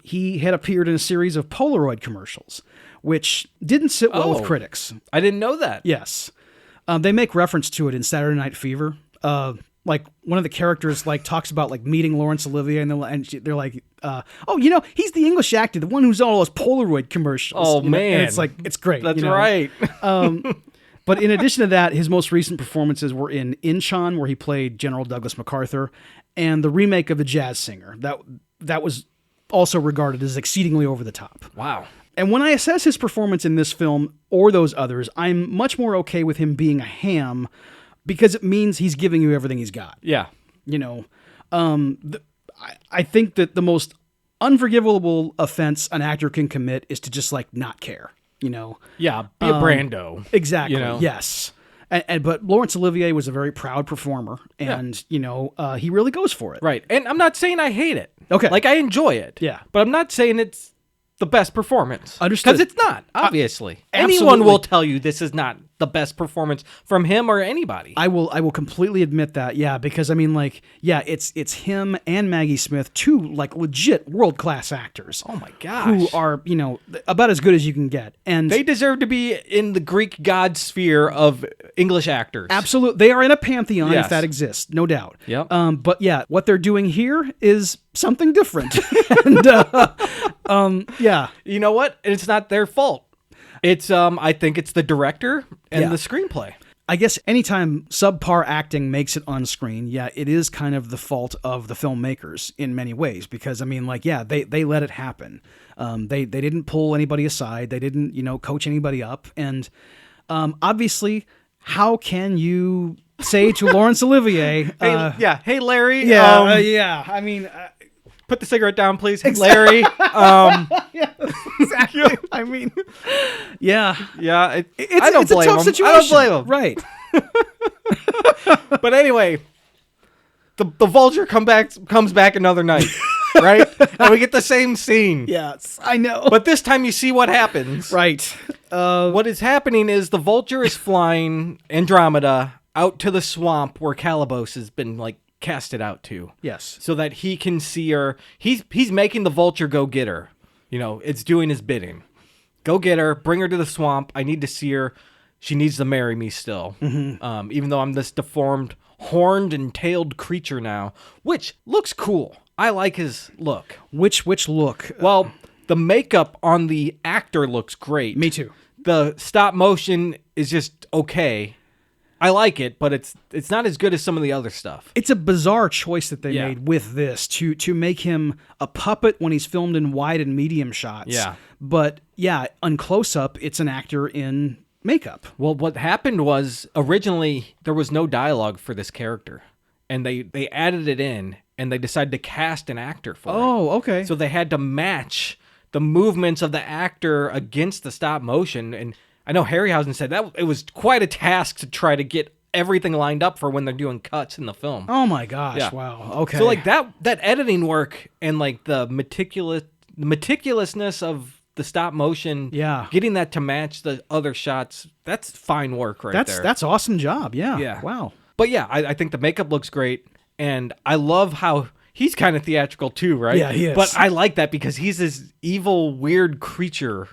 he had appeared in a series of Polaroid commercials, which didn't sit well with critics. I didn't know that. Yes. They make reference to it in Saturday Night Fever. One of the characters talks about meeting Laurence Olivier, and they're like, he's the English actor, the one who's all those Polaroid commercials. Oh, man. And it's great. That's right. But in addition to that, his most recent performances were in Inchon, where he played General Douglas MacArthur, and the remake of The Jazz Singer. That was also regarded as exceedingly over the top. Wow. And when I assess his performance in this film or those others, I'm much more okay with him being a ham, because it means he's giving you everything he's got. Yeah. I think that the most unforgivable offense an actor can commit is to just not care. Yeah, be a Brando. Exactly. Yes. But Laurence Olivier was a very proud performer, and he really goes for it. Right. And I'm not saying I hate it. Okay. I enjoy it. Yeah. But I'm not saying it's the best performance. Understood. Because it's not, obviously. Absolutely. Anyone will tell you this is not the best performance from him or anybody. I will completely admit that. Yeah, because I mean, it's him and Maggie Smith, two legit world-class actors. Oh my gosh. Who are, about as good as you can get. And they deserve to be in the Greek god sphere of English actors. Absolutely. They are in a pantheon, Yes. if that exists, no doubt. Yep. But yeah, what they're doing here is something different. And yeah. You know what? It's not their fault. It's I think it's the director and Yeah. the screenplay. I guess anytime subpar acting makes it on screen, yeah, it is kind of the fault of the filmmakers in many ways, because I mean, like, yeah, they let it happen. They didn't pull anybody aside. They didn't, coach anybody up. And obviously, how can you say to Laurence Olivier, hey Larry, yeah, I mean, put the cigarette down, please. Hey, Larry. yeah, exactly. I mean, yeah. It's a tough situation. I don't blame him. Right. But anyway, the vulture comes back another night, right? And we get the same scene. Yes, I know. But this time you see what happens. Right. What is happening is the vulture is flying Andromeda out to the swamp where Calibos has been, like, casted out to. Yes. So that he can see her. He's making the vulture go get her. It's doing his bidding. Go get her. Bring her to the swamp. I need to see her. She needs to marry me still. Mm-hmm. Even though I'm this deformed, horned and tailed creature now, which looks cool. I like his look. Which look? Well, the makeup on the actor looks great. Me too. The stop motion is just okay. I like it, but it's not as good as some of the other stuff. It's a bizarre choice that they made with this to make him a puppet when he's filmed in wide and medium shots. Yeah. But yeah, on close up, it's an actor in makeup. Well, what happened was originally there was no dialogue for this character, and they added it in, and they decided to cast an actor for it. Oh, okay. So they had to match the movements of the actor against the stop motion. And I know Harryhausen said that it was quite a task to try to get everything lined up for when they're doing cuts in the film. Oh my gosh! Yeah. Wow. Okay. So like that editing work and like the meticulousness of the stop motion, getting that to match the other shots, that's fine work there. That's awesome job. Yeah. Yeah. Wow. But yeah, I think the makeup looks great, and I love how he's kind of theatrical too, right? Yeah, he is. But I like that because he's this evil, weird creature.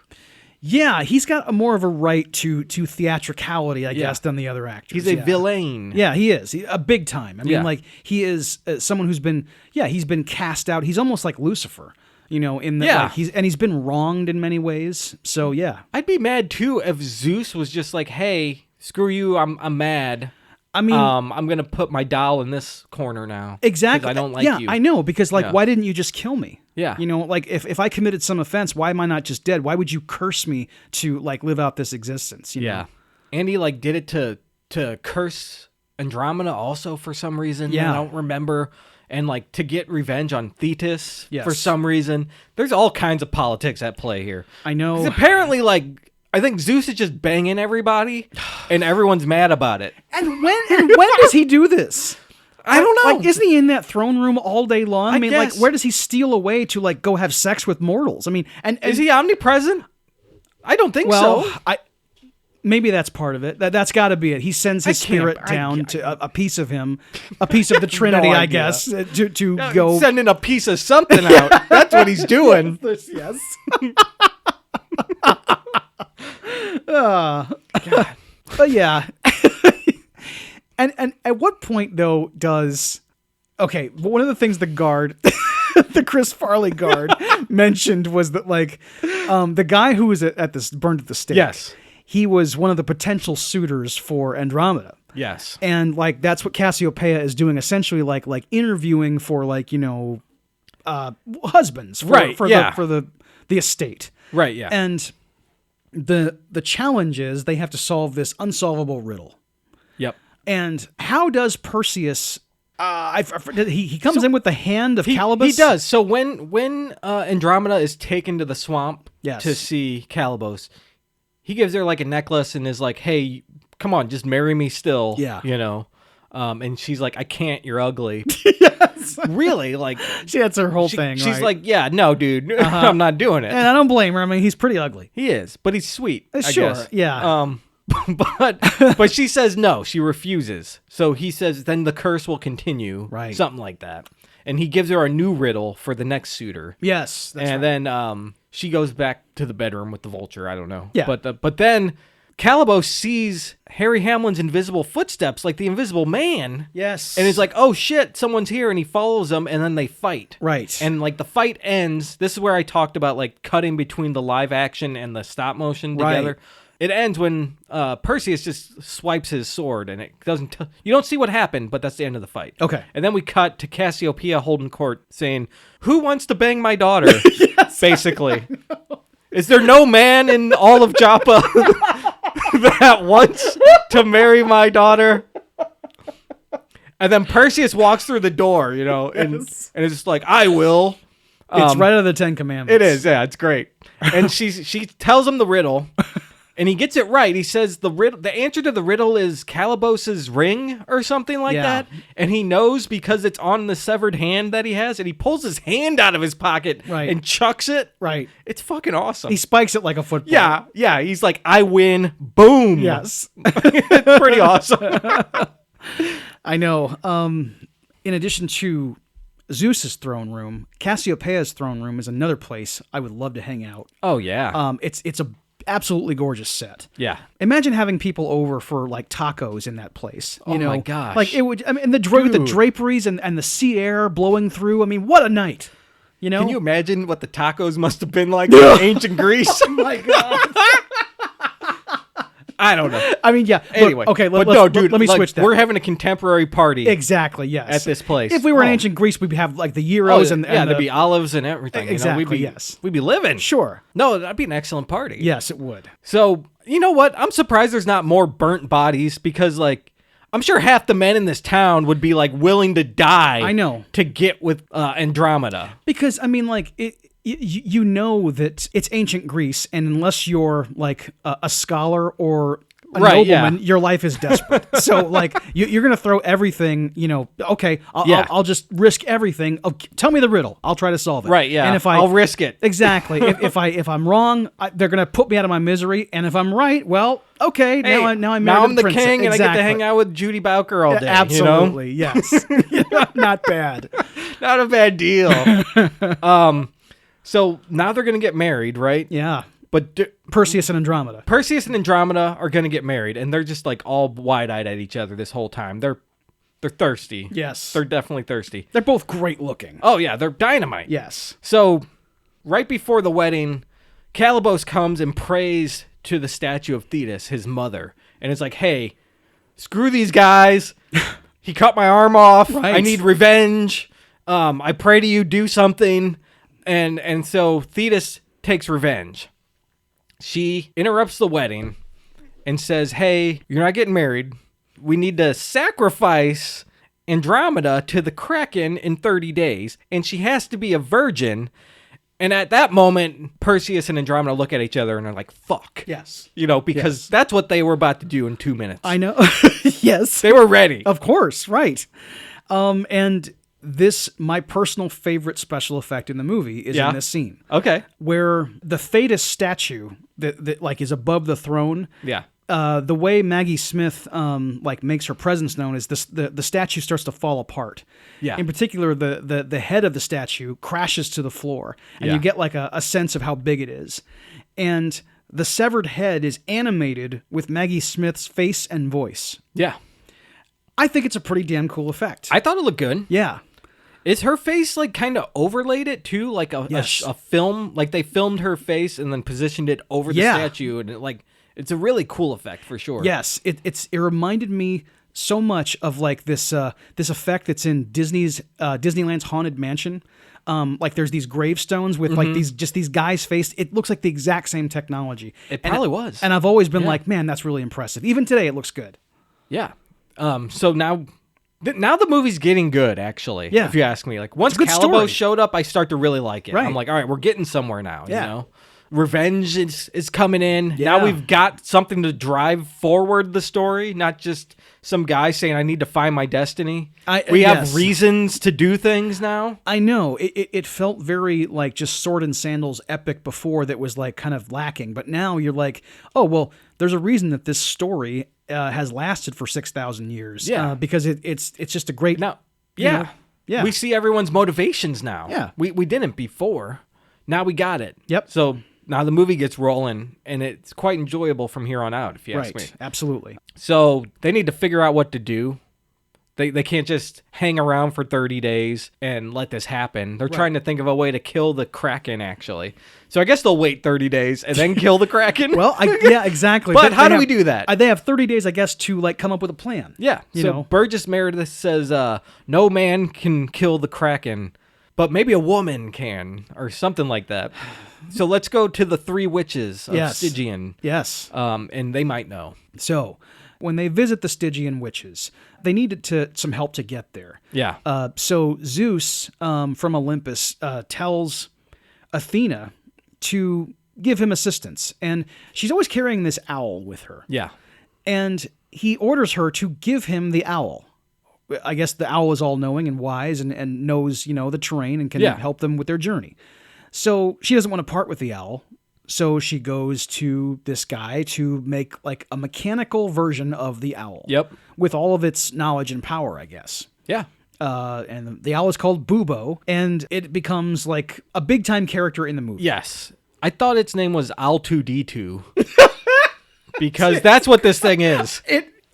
Yeah, he's got more of a right to theatricality, I guess, than the other actors. He's a villain. Yeah, he is. A big time. I mean, like, he is someone who's been, he's been cast out. He's almost like Lucifer, in that, like, he's been wronged in many ways. So, yeah. I'd be mad, too, if Zeus was just like, hey, screw you, I'm mad. I mean, I'm going to put my doll in this corner now. Exactly. I don't like you. you. I know, because, like, why didn't you just kill me? Yeah. Like, if I committed some offense, why am I not just dead? Why would you curse me to, like, live out this existence? You know? And he, like, did it to curse Andromeda also for some reason. Yeah. I don't remember. And, like, to get revenge on Thetis for some reason. There's all kinds of politics at play here. I know. 'Cause apparently, like, I think Zeus is just banging everybody, and everyone's mad about it. And when does he do this? I don't know. Like, isn't he in that throne room all day long? I mean, guess. like, where does he steal away to, like, go have sex with mortals? I mean, and is he omnipresent? I don't think so. Maybe that's part of it. That's got to be it. He sends his spirit down to a piece of him, a piece of the Trinity, I guess, to go sending a piece of something out. That's what he's doing. Yes. God. But yeah. And at what point though one of the things the guard the Chris Farley guard mentioned was that, like, the guy who was at this burned at the stake. Yes. He was one of the potential suitors for Andromeda. Yes. And, like, that's what Cassiopeia is doing, essentially, like interviewing for, like, husbands for the estate. Right, yeah. And the challenge is they have to solve this unsolvable riddle. Yep. And how does Perseus he comes in with the hand of Calibos? He does. So when Andromeda is taken to the swamp to see Calibos, he gives her, like, a necklace and is like, hey, come on, just marry me still. Yeah. And she's like, I can't, you're ugly. Yes. Really? Like, that's her whole thing, She's right? like, yeah, no, dude, I'm not doing it. And I don't blame her. I mean, he's pretty ugly. He is, but he's sweet, I sure, guess. Yeah. But she says no, she refuses. So he says, then the curse will continue. Right. Something like that. And he gives her a new riddle for the next suitor. Yes. Then she goes back to the bedroom with the vulture. I don't know. Yeah. But then Calibos sees Harry Hamlin's invisible footsteps, like the Invisible Man. Yes. And he's like, oh shit, someone's here. And he follows them, and then they fight. Right. And, like, the fight ends. This is where I talked about, like, cutting between the live action and the stop motion together. Right. it ends when Perseus just swipes his sword, and it doesn't. You don't see what happened, but that's the end of the fight. Okay. And then we cut to Cassiopeia holding court, saying, "Who wants to bang my daughter?" Yes, basically. Is there no man in all of Joppa that wants to marry my daughter? And then Perseus walks through the door, and it's just like, I will. It's right out of the Ten Commandments. It is, yeah, it's great. And she tells him the riddle, and he gets it right. He says the answer to the riddle is Calibos's ring or something like that. And he knows because it's on the severed hand that he has, and he pulls his hand out of his pocket and chucks it. Right. It's fucking awesome. He spikes it like a football. Yeah. He's like, I win. Boom. Yes. It's pretty awesome. I know. In addition to Zeus's throne room, Cassiopeia's throne room is another place I would love to hang out. Oh yeah. It's a absolutely gorgeous set. Yeah. Imagine having people over for like tacos in that place. You know? My gosh. Like it would. I mean, with the draperies and the sea air blowing through. I mean, what a night. Can you imagine what the tacos must have been like in ancient Greece? Oh my god. I don't know. I mean, yeah. Anyway, look, okay. Let me switch that. We're having a contemporary party. Exactly. Yes. At this place. If we were in ancient Greece, we'd have like the gyros and there'd be olives and everything. Exactly. We'd be living. Sure. No, that'd be an excellent party. Yes, it would. So you know what? I'm surprised there's not more burnt bodies because I'm sure half the men in this town would be like willing to die. I know. To get with Andromeda. Because I mean, like you know that it's ancient Greece, and unless you're like a scholar or a nobleman, your life is desperate. So like you're gonna throw everything. Okay, I'll just risk everything. Tell me the riddle. I'll try to solve it. Right. Yeah. And if I'll risk it. Exactly. if I'm wrong, they're gonna put me out of my misery. And if I'm right, well, okay. Hey, now I'm the princess. king, and exactly. I get to hang out with Judy Bowker all day. Absolutely. Yes. Not bad. Not a bad deal. So now they're gonna get married, right? Yeah. But Perseus and Andromeda. Perseus and Andromeda are going to get married, and they're just like all wide-eyed at each other this whole time. They're thirsty. Yes. They're definitely thirsty. They're both great looking. Oh, yeah, they're dynamite. Yes. So, right before the wedding, Calibos comes and prays to the statue of Thetis, his mother. And it's like, hey, screw these guys. He cut my arm off. Right. I need revenge. I pray to you, do something. And so Thetis takes revenge. She interrupts the wedding and says, hey, you're not getting married. We need to sacrifice Andromeda to the Krrraken in 30 days, and she has to be a virgin. And at that moment, Perseus and Andromeda look at each other and are like, fuck. Yes. Because that's what they were about to do in 2 minutes. I know. Yes. They were ready. Of course, right. And my personal favorite special effect in the movie is in this scene. Okay. Where the Thetis statue that like is above the throne. Yeah. The way Maggie Smith makes her presence known is the statue starts to fall apart. Yeah. In particular, the head of the statue crashes to the floor, and you get like a sense of how big it is. And the severed head is animated with Maggie Smith's face and voice. Yeah. I think it's a pretty damn cool effect. I thought it looked good. Yeah. Is her face like kind of overlaid it too? Like a film? Like they filmed her face and then positioned it over the statue, and it's a really cool effect for sure. Yes, it reminded me so much of like this effect that's in Disneyland's Haunted Mansion. Like there's these gravestones with like these guys' face. It looks like the exact same technology. It probably was. And I've always been like, man, that's really impressive. Even today, it looks good. Yeah. So now the movie's getting good, actually. Yeah. If you ask me, like once Calibos showed up, I start to really like it. Right. I'm like, all right, we're getting somewhere now. Yeah. You know, revenge is coming in. Yeah. Now we've got something to drive forward the story, not just some guy saying I need to find my destiny. We have reasons to do things now. I know it felt very like just sword and sandals epic before that was like kind of lacking, but now you're like, oh well, there's a reason that this story has lasted for 6,000 years. Yeah, because it's just a great now. Yeah. We see everyone's motivations now. Yeah, we didn't before. Now we got it. Yep. So now the movie gets rolling, and it's quite enjoyable from here on out, if you ask me. Absolutely. So they need to figure out what to do. They can't just hang around for 30 days and let this happen. They're trying to think of a way to kill the Krrraken, actually. So I guess they'll wait 30 days and then kill the Krrraken. Well, yeah, exactly. But how do we do that? They have 30 days, I guess, to like come up with a plan. Yeah. So Burgess Meredith says, no man can kill the Krrraken, but maybe a woman can, or something like that. So let's go to the 3 witches of Stygian. Yes. And they might know. So when they visit the Stygian witches, they needed some help to get there. Yeah. So Zeus from Olympus tells Athena to give him assistance. And she's always carrying this owl with her. Yeah. And he orders her to give him the owl. I guess the owl is all-knowing and wise and knows, the terrain and can help them with their journey. So she doesn't want to part with the owl. So she goes to this guy to make like a mechanical version of the owl. Yep. With all of its knowledge and power, I guess. Yeah. And the owl is called Bubo, and it becomes like a big-time character in the movie. Yes. I thought its name was Al2D2. Because that's what this thing is.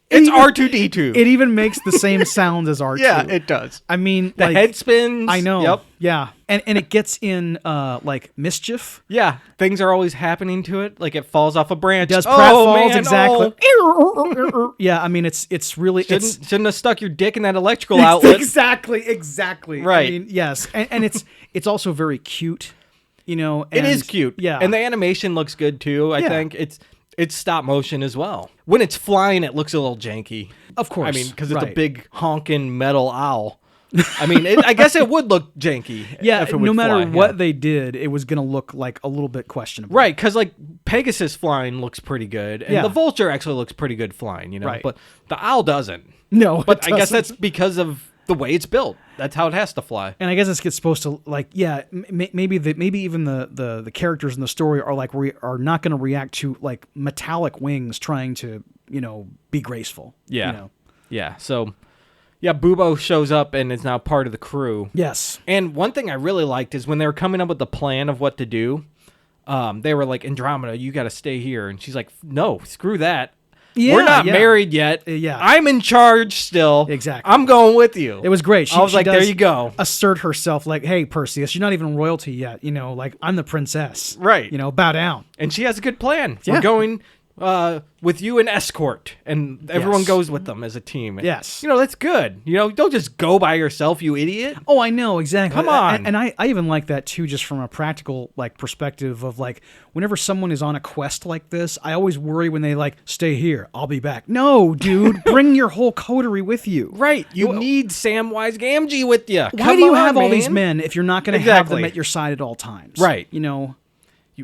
It's R2D2. It even makes the same sounds as R2. Yeah, it does. I mean, the head spins. I know. Yep. Yeah. And it gets in like mischief. Yeah. Things are always happening to it. Like it falls off a branch. Does pratfalls, man, exactly. Yeah, I mean it's really shouldn't have stuck your dick in that electrical outlet. Exactly. Right. I mean, yes. And it's also very cute. And, it is cute. Yeah. And the animation looks good too. I think it's stop motion as well. When it's flying, it looks a little janky. Of course. I mean, because it's a big honking metal owl. I mean, I guess it would look janky. Yeah, if it would no matter fly, what they did, it was going to look like a little bit questionable. Right, because like Pegasus flying looks pretty good, and the Vulture actually looks pretty good flying, Right. But the owl doesn't. No, but I guess that's because of the way it's built. That's how it has to fly. And I guess it's supposed to maybe even the characters in the story are like are not going to react to like metallic wings trying to be graceful. Yeah, yeah. So Bubo shows up and is now part of the crew. Yes. And one thing I really liked is when they were coming up with the plan of what to do. They were like, Andromeda, you got to stay here, and she's like, no, screw that. Yeah, we're not married yet. Yeah. I'm in charge still. Exactly. I'm going with you. It was great. I was like, there you go. Assert herself like, hey, Perseus, you're not even royalty yet. Like, I'm the princess. Right. Bow down. And she has a good plan. Yeah. We're going with you and escort, and everyone goes with them as a team. Yes. That's good. Don't just go by yourself, you idiot. Oh, I know, exactly. Come on. And I even like that too, just from a practical like perspective of like whenever someone is on a quest like this, I always worry when they like stay here, I'll be back. No, dude, bring your whole coterie with you. Right. You need Samwise Gamgee with you. Why do you have all these men if you're not going to have them at your side at all times? Right. You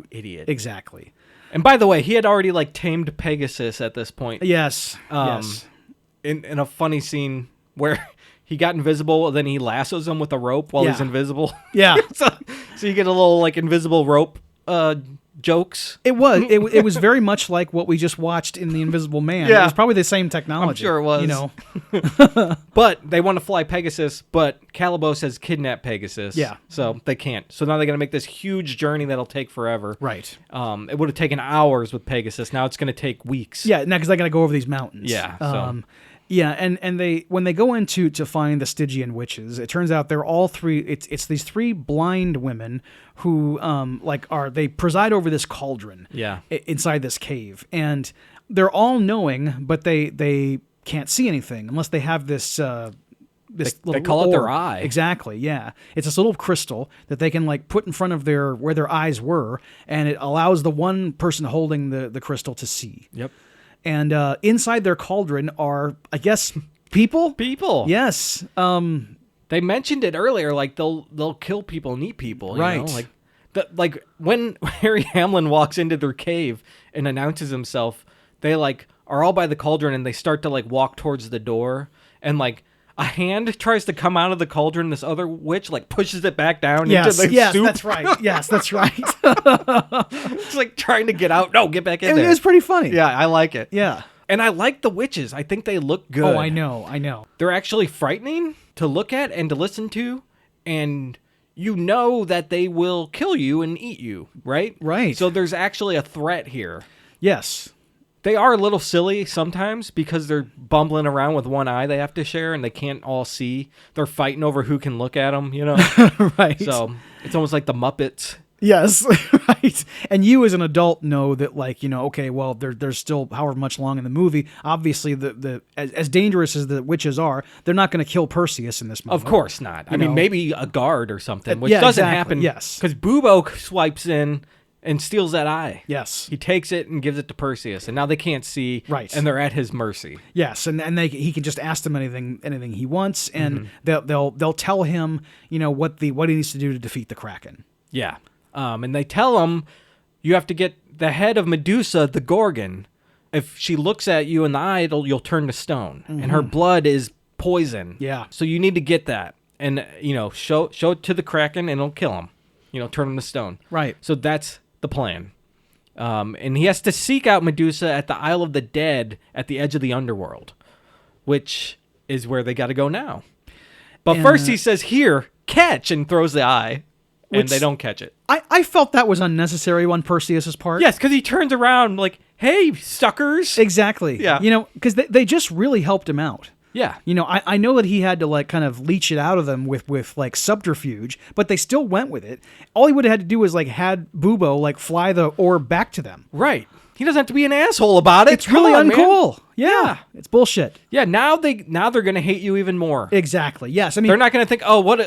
idiot. Exactly. And by the way, he had already like tamed Pegasus at this point. Yes. Yes. In a funny scene where he got invisible, and then he lassos him with a rope while he's invisible. Yeah. so you get a little like invisible rope jokes. It was very much like what we just watched in The Invisible Man. Yeah. It was probably the same technology. I'm sure it was. But they want to fly Pegasus, but Calibos has kidnapped Pegasus. Yeah. So they can't. So now they're going to make this huge journey that'll take forever. Right. It would have taken hours with Pegasus. Now it's going to take weeks. Yeah, now because they got to go over these mountains. Yeah. Yeah, and they when they go into to find the Stygian witches, it turns out they're all three. It's these 3 blind women who they preside over this cauldron. Yeah. Inside this cave, and they're all knowing, but they can't see anything unless they have this. They call it their eye. Exactly. Yeah, it's this little crystal that they can like put in front of where their eyes were, and it allows the one person holding the crystal to see. Yep. And inside their cauldron are, I guess, people. People. Yes. They mentioned it earlier. Like they'll kill people and eat people. Right. Like when Harry Hamlin walks into their cave and announces himself, they like are all by the cauldron and they start to like walk towards the door, and like a hand tries to come out of the cauldron. This other witch like pushes it back down into the soup. Yes, that's right. Yes, that's right. It's like trying to get out. No, get back in there. It was pretty funny. Yeah, I like it. Yeah. And I like the witches. I think they look good. Oh, I know. They're actually frightening to look at and to listen to, and you know that they will kill you and eat you, right? Right. So there's actually a threat here. Yes. They are a little silly sometimes because they're bumbling around with one eye they have to share and they can't all see. They're fighting over who can look at them, Right. So it's almost like the Muppets. Yes, right. And you as an adult know that, like, okay, well, there's still however much long in the movie. Obviously, as dangerous as the witches are, they're not going to kill Perseus in this movie. Of course not. I mean, maybe a guard or something, which yeah, doesn't exactly. happen. Yes. Because Bubo swipes in and steals that eye. Yes. He takes it and gives it to Perseus, and now they can't see, Right. And they're at his mercy. Yes, and he can just ask them anything he wants, and they'll tell him, what he needs to do to defeat the Krrraken. Yeah. And they tell him you have to get the head of Medusa, the Gorgon. If she looks at you in the eye, you'll turn to stone, and her blood is poison. Yeah. So you need to get that, and show it to the Krrraken, and it'll kill him. Turn him to stone. Right. So that's the plan. And he has to seek out Medusa at the Isle of the Dead at the edge of the underworld, which is where they got to go now. But first he says, "Here, catch," and throws the eye. And they don't catch it. I felt that was unnecessary on Perseus's part. Yes, because he turns around like, "Hey, suckers!" Exactly. Yeah. Because they just really helped him out. Yeah. I know that he had to like kind of leech it out of them with like subterfuge, but they still went with it. All he would have had to do was like had Bubo like fly the orb back to them. Right. He doesn't have to be an asshole about it. It's really uncool. Man. Yeah. It's bullshit. Yeah. Now they're gonna hate you even more. Exactly. Yes. I mean, they're not gonna think, "Oh, what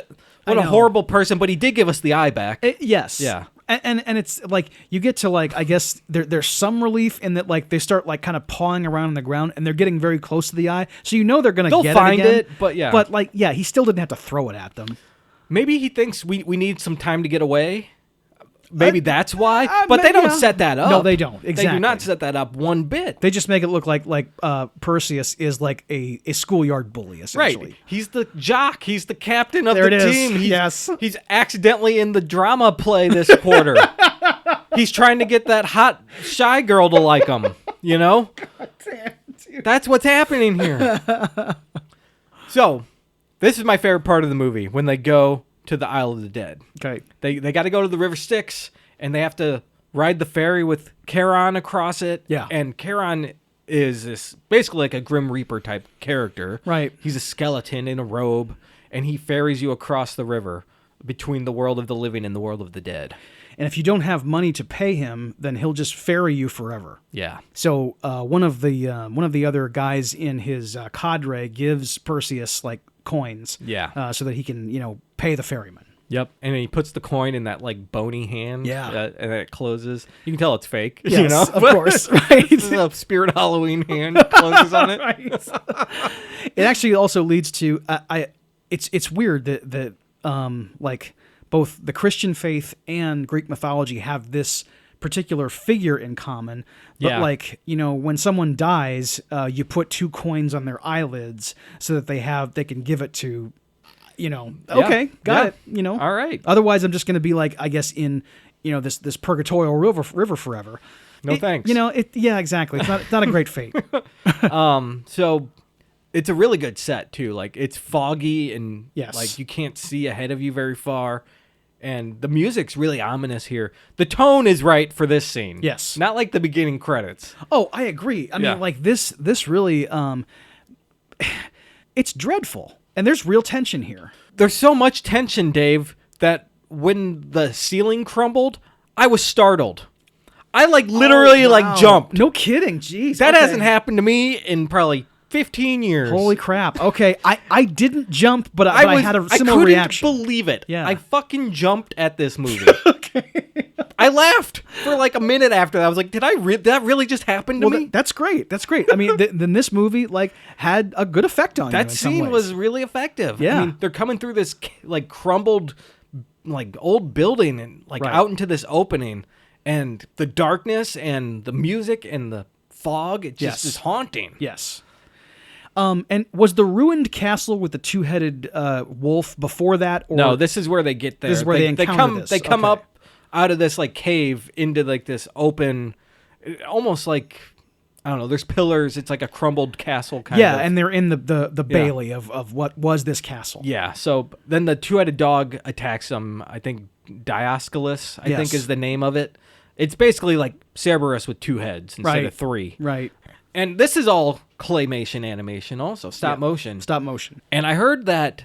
a horrible person," but he did give us the eye back. Yes. Yeah. And it's like you get to like, I guess there's some relief in that, like they start like kind of pawing around on the ground and they're getting very close to the eye, so they're gonna They'll get find it again. it, but yeah. But like he still didn't have to throw it at them. Maybe he thinks we need some time to get away. Maybe that's why. But they don't set that up. No, they don't. Exactly. They do not set that up one bit. They just make it look like Perseus is like a schoolyard bully, essentially. Right. He's the jock. He's the captain of There the it is. team. Yes. He's accidentally in the drama play this quarter. He's trying to get that hot, shy girl to like him. God damn, dude. That's what's happening here. So, this is my favorite part of the movie, when they go to the Isle of the Dead. Okay. They got to go to the River Styx, and they have to ride the ferry with Charon across it. Yeah. And Charon is this basically like a Grim Reaper type character. Right. He's a skeleton in a robe, and he ferries you across the river between the world of the living and the world of the dead. And if you don't have money to pay him, then he'll just ferry you forever. Yeah. So one of the other guys in his cadre gives Perseus like coins. Yeah. So that he can pay the ferryman. Yep. And he puts the coin in that like bony hand. Yeah. And then it closes. You can tell it's fake. Yes, of course. Right. The Spirit Halloween hand closes on it. Right. It actually also leads to it's weird that like both the Christian faith and Greek mythology have this particular figure in common, but Yeah. like when someone dies, you put 2 coins on their eyelids so that they can give it to okay, got it. All right. Otherwise, I'm just going to be like, I guess in this purgatorial river forever. No thanks. Yeah, exactly. It's not a great fate. So it's a really good set too. Like it's foggy and Yes. like you can't see ahead of you very far. And the music's really ominous here. The tone is right for this scene. Yes. Not like the beginning credits. Oh, I agree. I Yeah. mean, like this really, it's dreadful, and there's real tension here. There's so much tension, Dave, that when the ceiling crumbled, I was startled. I literally Wow. jumped. No kidding. Jeez. That okay. hasn't happened to me in probably 15 years. Holy crap. Okay, I didn't jump, but I had a similar couldn't reaction. believe it. Yeah. I fucking jumped at this movie. I laughed for like a minute after that. I was like, did that really just happen to me? That's great. That's great. I mean, then this movie had a good effect on you. That in some scene ways. was really effective. Yeah. I mean, they're coming through this crumbled old building and Right. out into this opening, and the darkness and the music and the fog, it just Yes. is haunting. Yes. And was the ruined castle with the 2-headed wolf before that? Or No, this is where they get there. This is where they encounter come. this. They come Okay. up out of this cave into this open, almost like I don't know. There's pillars. It's like a crumbled castle kind of. Yeah, and they're in the bailey of what was this castle. Yeah. So then the 2-headed dog attacks them. I think Diosculus, I Yes. think is the name of it. It's basically like Cerberus with 2 heads instead of 3. Right. And this is all claymation animation also, stop motion. Stop motion. And I heard that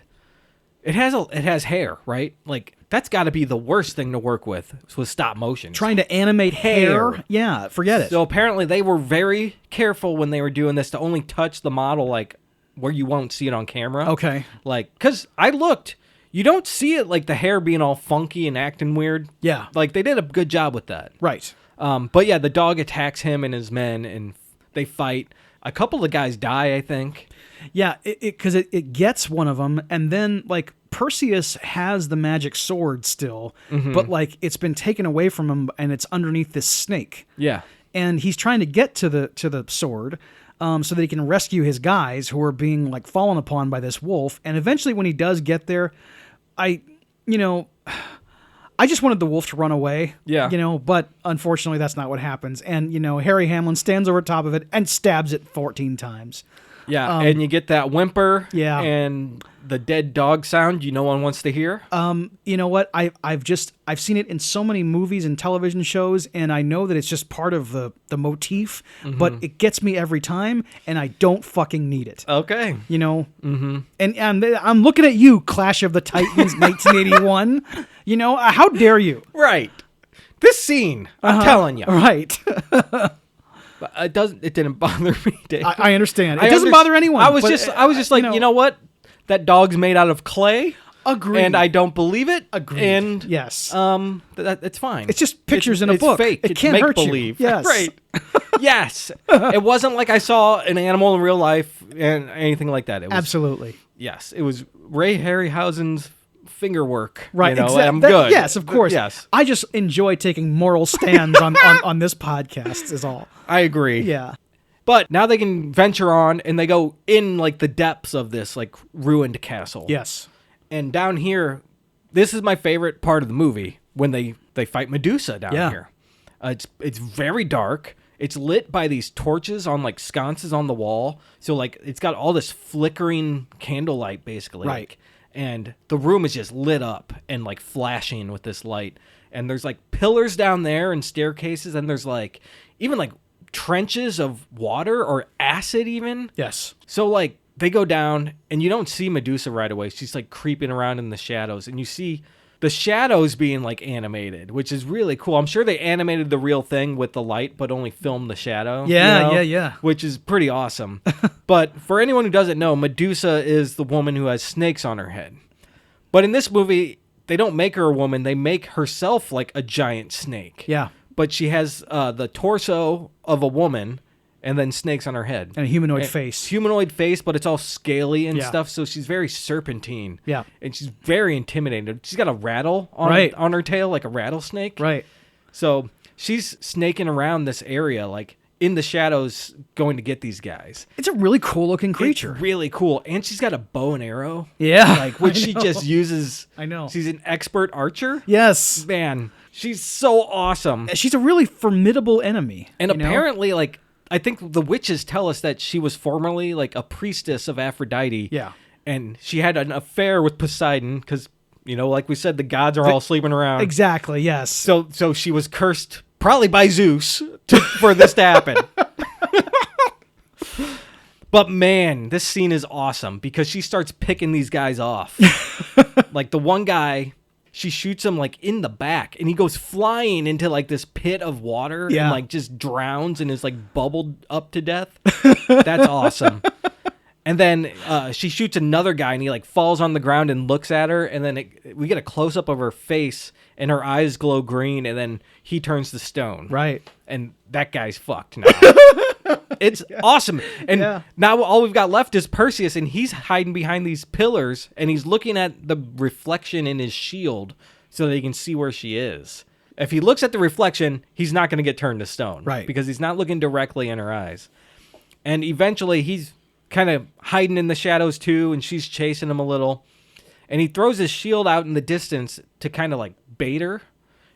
it has hair, right? Like that's got to be the worst thing to work with stop motion. Trying to animate hair. Yeah, forget it. So apparently they were very careful when they were doing this to only touch the model like where you won't see it on camera. Okay. Like cuz I looked, you don't see it like the hair being all funky and acting weird. Yeah. Like they did a good job with that. Right. But yeah, the dog attacks him and his men and they fight. A couple of guys die, I think. Yeah, because it gets one of them, and then like Perseus has the magic sword still, but like it's been taken away from him, and it's underneath this snake. Yeah, and he's trying to get to the sword, so that he can rescue his guys who are being like fallen upon by this wolf. And eventually, when he does get there, I just wanted the wolf to run away. Yeah. But unfortunately that's not what happens. And, Harry Hamlin stands over top of it and stabs it 14 times. Yeah. And you get that whimper. Yeah. And the dead dog sound no one wants to hear. You know what? I've seen it in so many movies and television shows, and I know that it's just part of the motif, but it gets me every time, and I don't fucking need it. Okay. And I'm looking at you, Clash of the Titans 1981. How dare you? Right. This scene, I'm telling you. Right. But it didn't bother me, Dave. I understand. It doesn't bother anyone. I was just like, you know what? That dog's made out of clay. Agreed. And I don't believe it. Agreed. And yes. It's fine. It's just pictures in a book. It's fake. It can't hurt you. Yes. Right. Yes. It wasn't like I saw an animal in real life and anything like that. It was, absolutely. Yes. It was Ray Harryhausen's finger work. Right. I'm good. Yes, of course. Yes. I just enjoy taking moral stands on this podcast is all. I agree. Yeah. But now they can venture on and they go in like the depths of this like ruined castle. Yes. And down here, this is my favorite part of the movie when they fight Medusa down here. It's very dark. It's lit by these torches on like sconces on the wall. So like it's got all this flickering candlelight basically. Right. And the room is just lit up and like flashing with this light. And there's like pillars down there and staircases, and there's like even like trenches of water or acid even. Yes. So like they go down and you don't see Medusa right away. She's like creeping around in the shadows, and you see the shadows being like animated, which is really cool. I'm sure they animated the real thing with the light, but only filmed the shadow. Yeah, yeah. Which is pretty awesome. But for anyone who doesn't know, Medusa is the woman who has snakes on her head. But in this movie, they don't make her a woman. They make herself like a giant snake. Yeah. But she has the torso of a woman and then snakes on her head. And a humanoid face. Humanoid face, but it's all scaly and stuff, so she's very serpentine. Yeah. And she's very intimidating. She's got a rattle on her tail, like a rattlesnake. Right. So she's snaking around this area, like in the shadows, going to get these guys. It's a really cool looking creature. It's really cool. And she's got a bow and arrow. Yeah. Like, which she just uses. I know. She's an expert archer. Yes. Man, she's so awesome. She's a really formidable enemy. And apparently, like, I think the witches tell us that she was formerly like a priestess of Aphrodite. Yeah. And she had an affair with Poseidon because, like we said, the gods are all sleeping around. Exactly, yes. So she was cursed probably by Zeus for this to happen. But man, this scene is awesome because she starts picking these guys off. Like the one guy, she shoots him like in the back and he goes flying into like this pit of water and like just drowns and is like bubbled up to death. That's awesome. And then she shoots another guy and he like falls on the ground and looks at her, and then we get a close up of her face and her eyes glow green, and then he turns to stone. Right. And that guy's fucked now. It's awesome. And now all we've got left is Perseus, and he's hiding behind these pillars, and he's looking at the reflection in his shield so that he can see where she is. If he looks at the reflection, he's not going to get turned to stone. Right. Because he's not looking directly in her eyes. And eventually he's kind of hiding in the shadows too, and she's chasing him a little. And he throws his shield out in the distance to kind of like bait her.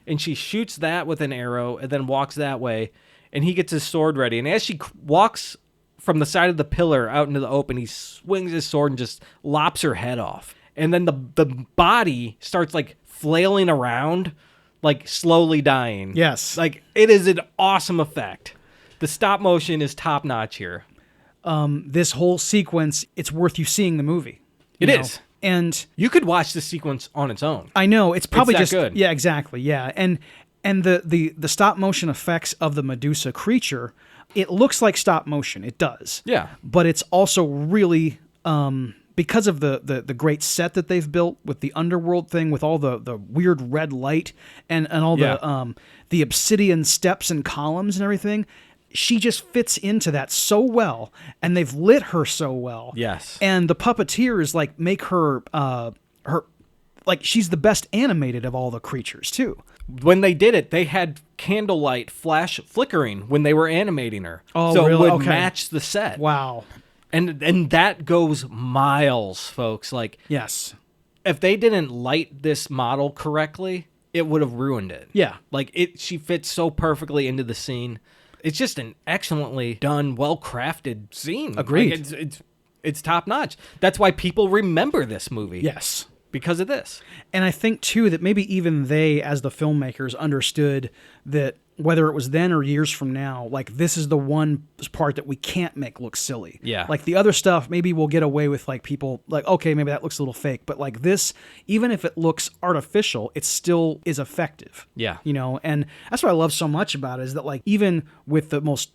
And she shoots that with an arrow and then walks that way. And he gets his sword ready. And as she walks from the side of the pillar out into the open, he swings his sword and just lops her head off. And then the body starts like flailing around like slowly dying. Yes. Like it is an awesome effect. The stop motion is top notch here. This whole sequence, it's worth you seeing the movie. It is. And You could watch the sequence on its own. I know it's probably that just good. Yeah, exactly. Yeah. And the stop motion effects of the Medusa creature, it looks like stop motion. It does. Yeah. But it's also really because of the great set that they've built with the underworld thing, with all the weird red light and all the obsidian steps and columns and everything. She just fits into that so well, and they've lit her so well. Yes. And the puppeteers like make her like she's the best animated of all the creatures too. When they did it, they had candlelight flash flickering when they were animating her. Oh, so really? it would Okay. match the set. Wow. And that goes miles, folks. Like Yes. if they didn't light this model correctly, it would have ruined it. Yeah. Like she fits so perfectly into the scene. It's just an excellently done, well-crafted scene. Agreed. Like it's top notch. That's why people remember this movie. Yes. Because of this. And I think too that maybe even they, as the filmmakers, understood that whether it was then or years from now, like this is the one part that we can't make look silly. Yeah. Like the other stuff, maybe we'll get away with like people like, okay, maybe that looks a little fake, but like this, even if it looks artificial, it still is effective. Yeah. You know, and that's what I love so much about it is that like even with the most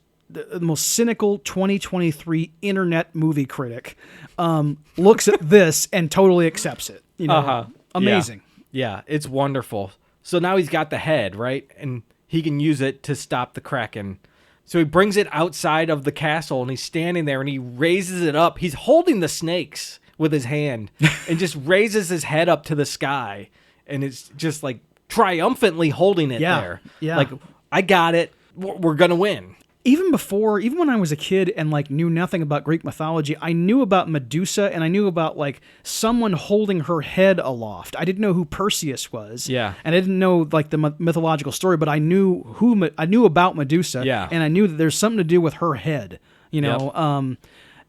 cynical 2023 internet movie critic looks at this and totally accepts it. You know, amazing. Yeah, it's wonderful. So now he's got the head, right? And he can use it to stop the Krrraken. So he brings it outside of the castle and he's standing there and he raises it up. He's holding the snakes with his hand and just raises his head up to the sky. And it's just like triumphantly holding it there. Yeah. Like, I got it. We're going to win. Even when I was a kid and like knew nothing about Greek mythology, I knew about Medusa and I knew about like someone holding her head aloft. I didn't know who Perseus was. Yeah. And I didn't know like the mythological story, but I knew about Medusa. Yeah. And I knew that there's something to do with her head, you know. Yep.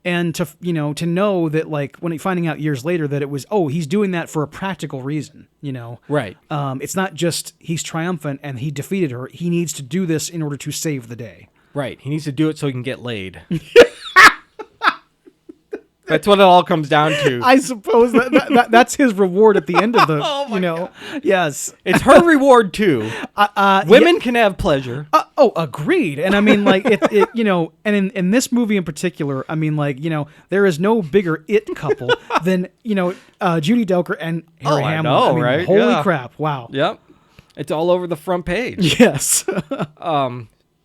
And to know that like finding out years later that it was, he's doing that for a practical reason, you know. Right. It's not just he's triumphant and he defeated her. He needs to do this in order to save the day. Right. He needs to do it so he can get laid. That's what it all comes down to. I suppose that's his reward at the end of the, God. Yes. It's her reward too. Women can have pleasure. Agreed. And I mean, like, it and in this movie in particular, I mean, like, there is no bigger it couple than, Judy Delker and Harry Hamlin. know, I mean, right? Holy Yeah. crap. Wow. Yep. It's all over the front page. Yes.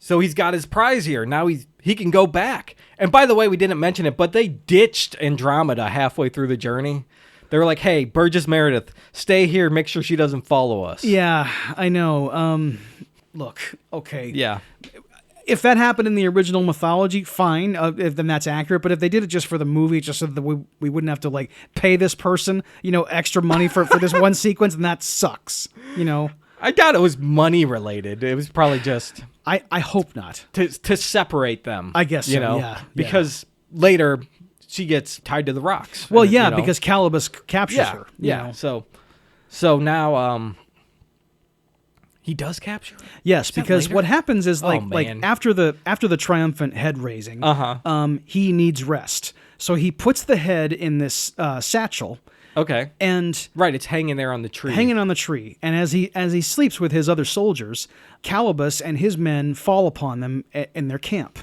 So he's got his prize here. Now he can go back. And by the way, we didn't mention it, but they ditched Andromeda halfway through the journey. They were like, hey, Burgess Meredith, stay here. Make sure she doesn't follow us. Yeah, I know. Look, okay. Yeah. If that happened in the original mythology, fine. Then that's accurate. But if they did it just for the movie, just so that we wouldn't have to like pay this person, extra money for this one sequence, then that sucks. I doubt it was money related. It was probably just I hope not. to separate them. I guess so, yeah. Because later she gets tied to the rocks. Well, And, yeah, because Calibus captures her. Yeah. So now he does capture her? Yes, because later? what happens is like man. after the triumphant head raising, Uh-huh. He needs rest. So he puts the head in this satchel. Okay. And Right, it's hanging there on the tree. hanging on the tree. And as he sleeps with his other soldiers, Calibus and his men fall upon them in their camp.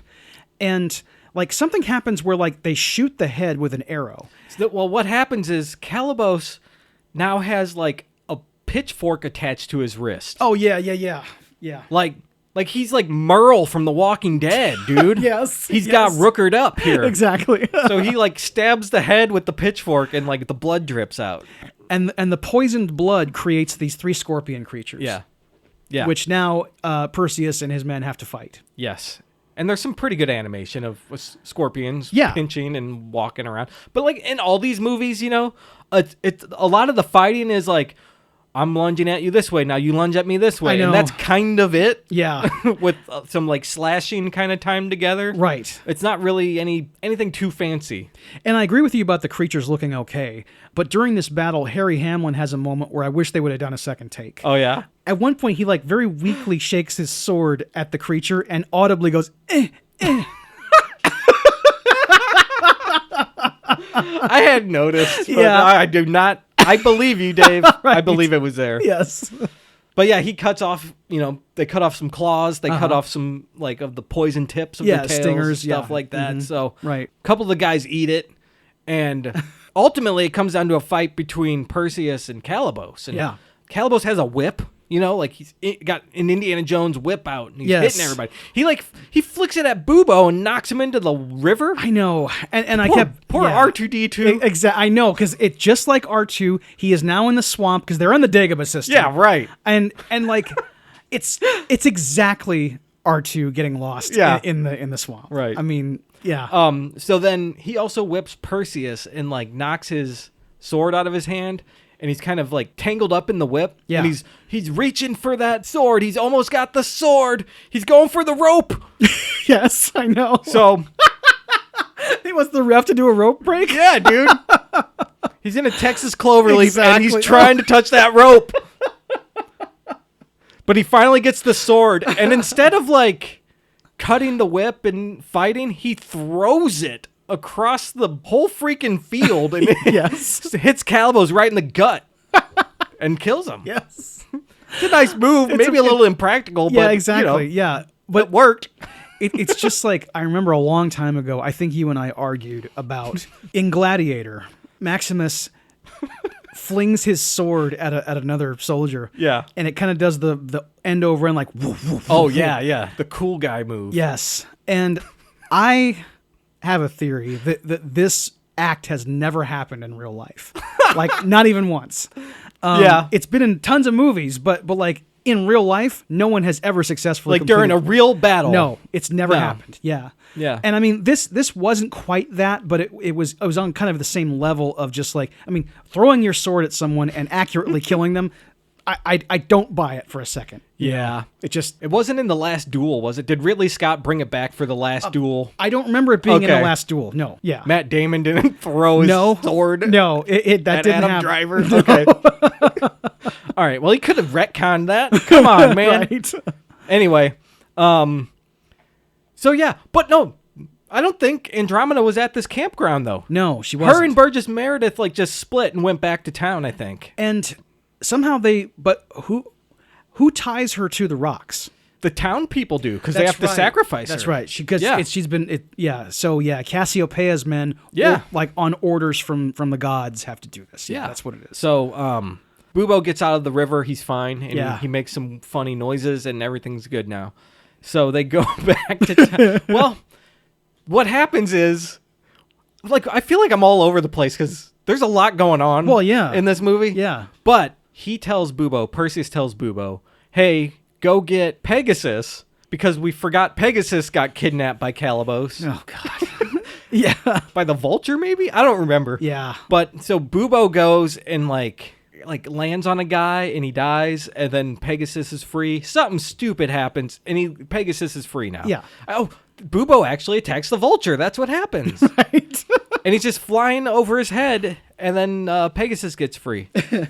And like something happens where like they shoot the head with an arrow. Well, what happens is Calibos now has like a pitchfork attached to his wrist. Oh yeah. Like he's like Merle from The Walking Dead, dude. Yes, He's yes. got rookered up here. Exactly. So he like stabs the head with the pitchfork and like the blood drips out. And the poisoned blood creates these 3 scorpion creatures. Yeah. Yeah. Which now Perseus and his men have to fight. Yes. And there's some pretty good animation of scorpions Yeah. pinching and walking around. But like in all these movies, it's a lot of the fighting is like, I'm lunging at you this way. Now you lunge at me this way. I know. And that's kind of it. Yeah. With some like slashing kind of time together. Right. It's not really anything too fancy. And I agree with you about the creatures looking okay. But during this battle, Harry Hamlin has a moment where I wish they would have done a second take. Oh, yeah? At one point, he like very weakly shakes his sword at the creature and audibly goes, eh. I had noticed. But Yeah. I do not. I believe you, Dave. Right. I believe it was there. Yes. But yeah, he cuts off, they cut off some claws. They cut off some, like, of the poison tips of the tails. Stingers, stuff like that. Mhm. So Right. a couple of the guys eat it. And ultimately, it comes down to a fight between Perseus and Calibos. And Yeah. Calibos has a whip. Like he's got an Indiana Jones whip out and he's Yes. hitting everybody. He flicks it at Bubo and knocks him into the river. I know. And I Poor kept... R2D2. Exactly. I know, because it's just like R2. He is now in the swamp because they're on the Dagobah system. Yeah, right. And like, it's exactly R2 getting lost in the swamp. Right. I mean, yeah. So then he also whips Perseus and like knocks his sword out of his hand. And he's kind of like tangled up in the whip. Yeah. And he's reaching for that sword. He's almost got the sword. He's going for the rope. Yes, I know. So He wants the ref to do a rope break? yeah, dude. He's in a Texas cloverleaf and he's Exactly. trying to touch that rope. But he finally gets the sword. And instead of like cutting the whip and fighting, he throws it across the whole freaking field and Yes. hits Calibos right in the gut and kills him. Yes. It's a nice move, maybe a little impractical, Yeah, but exactly. Yeah. but it worked. It's just like, I remember a long time ago, I think you and I argued about, in Gladiator, Maximus flings his sword at another soldier. Yeah. And it kind of does the end over and like, woof, woof, Oh woof, yeah, the cool guy move. Yes. And I have a theory that this act has never happened in real life. Like, not even once. Yeah. It's been in tons of movies, but like in real life, no one has ever successfully Like during a completed- real battle. No, it's never No. happened. Yeah. Yeah. And I mean, this wasn't quite that, but it was on kind of the same level of just like, I mean, throwing your sword at someone and accurately killing them. I don't buy it for a second. Yeah. It wasn't in the last duel, was it? Did Ridley Scott bring it back for the last duel? I don't remember it being in the Okay. last duel. No. Yeah. Matt Damon didn't throw his sword No, that at didn't Adam happen. Driver. Okay. All right. Well, he could have retconned that. Come on, man. Right. Anyway, so yeah, but no, I don't think Andromeda was at this campground though. No, she wasn't. Her and Burgess Meredith like just split and went back to town, I think. And somehow but who ties her to the rocks? The town people do because they That's have to right. sacrifice That's her. right. She's been So Cassiopeia's men, Yeah. like on orders from the gods, have to do this. Yeah, that's what it is. So, Bubo gets out of the river. He's fine, and Yeah. he makes some funny noises, and everything's good now. So they go back to town. Well, what happens is, like, I feel like I'm all over the place because there's a lot going on. Well, yeah. in this movie. Yeah. But Perseus tells Bubo, "Hey, go get Pegasus." Because we forgot Pegasus got kidnapped by Calibos. Oh God. Yeah. By the vulture, maybe? I don't remember. Yeah. But so Bubo goes and like lands on a guy and he dies, and then Pegasus is free. Something stupid happens and Pegasus is free now. Yeah. Oh, Bubo actually attacks the vulture. That's what happens. Right. And he's just flying over his head, and then Pegasus gets free.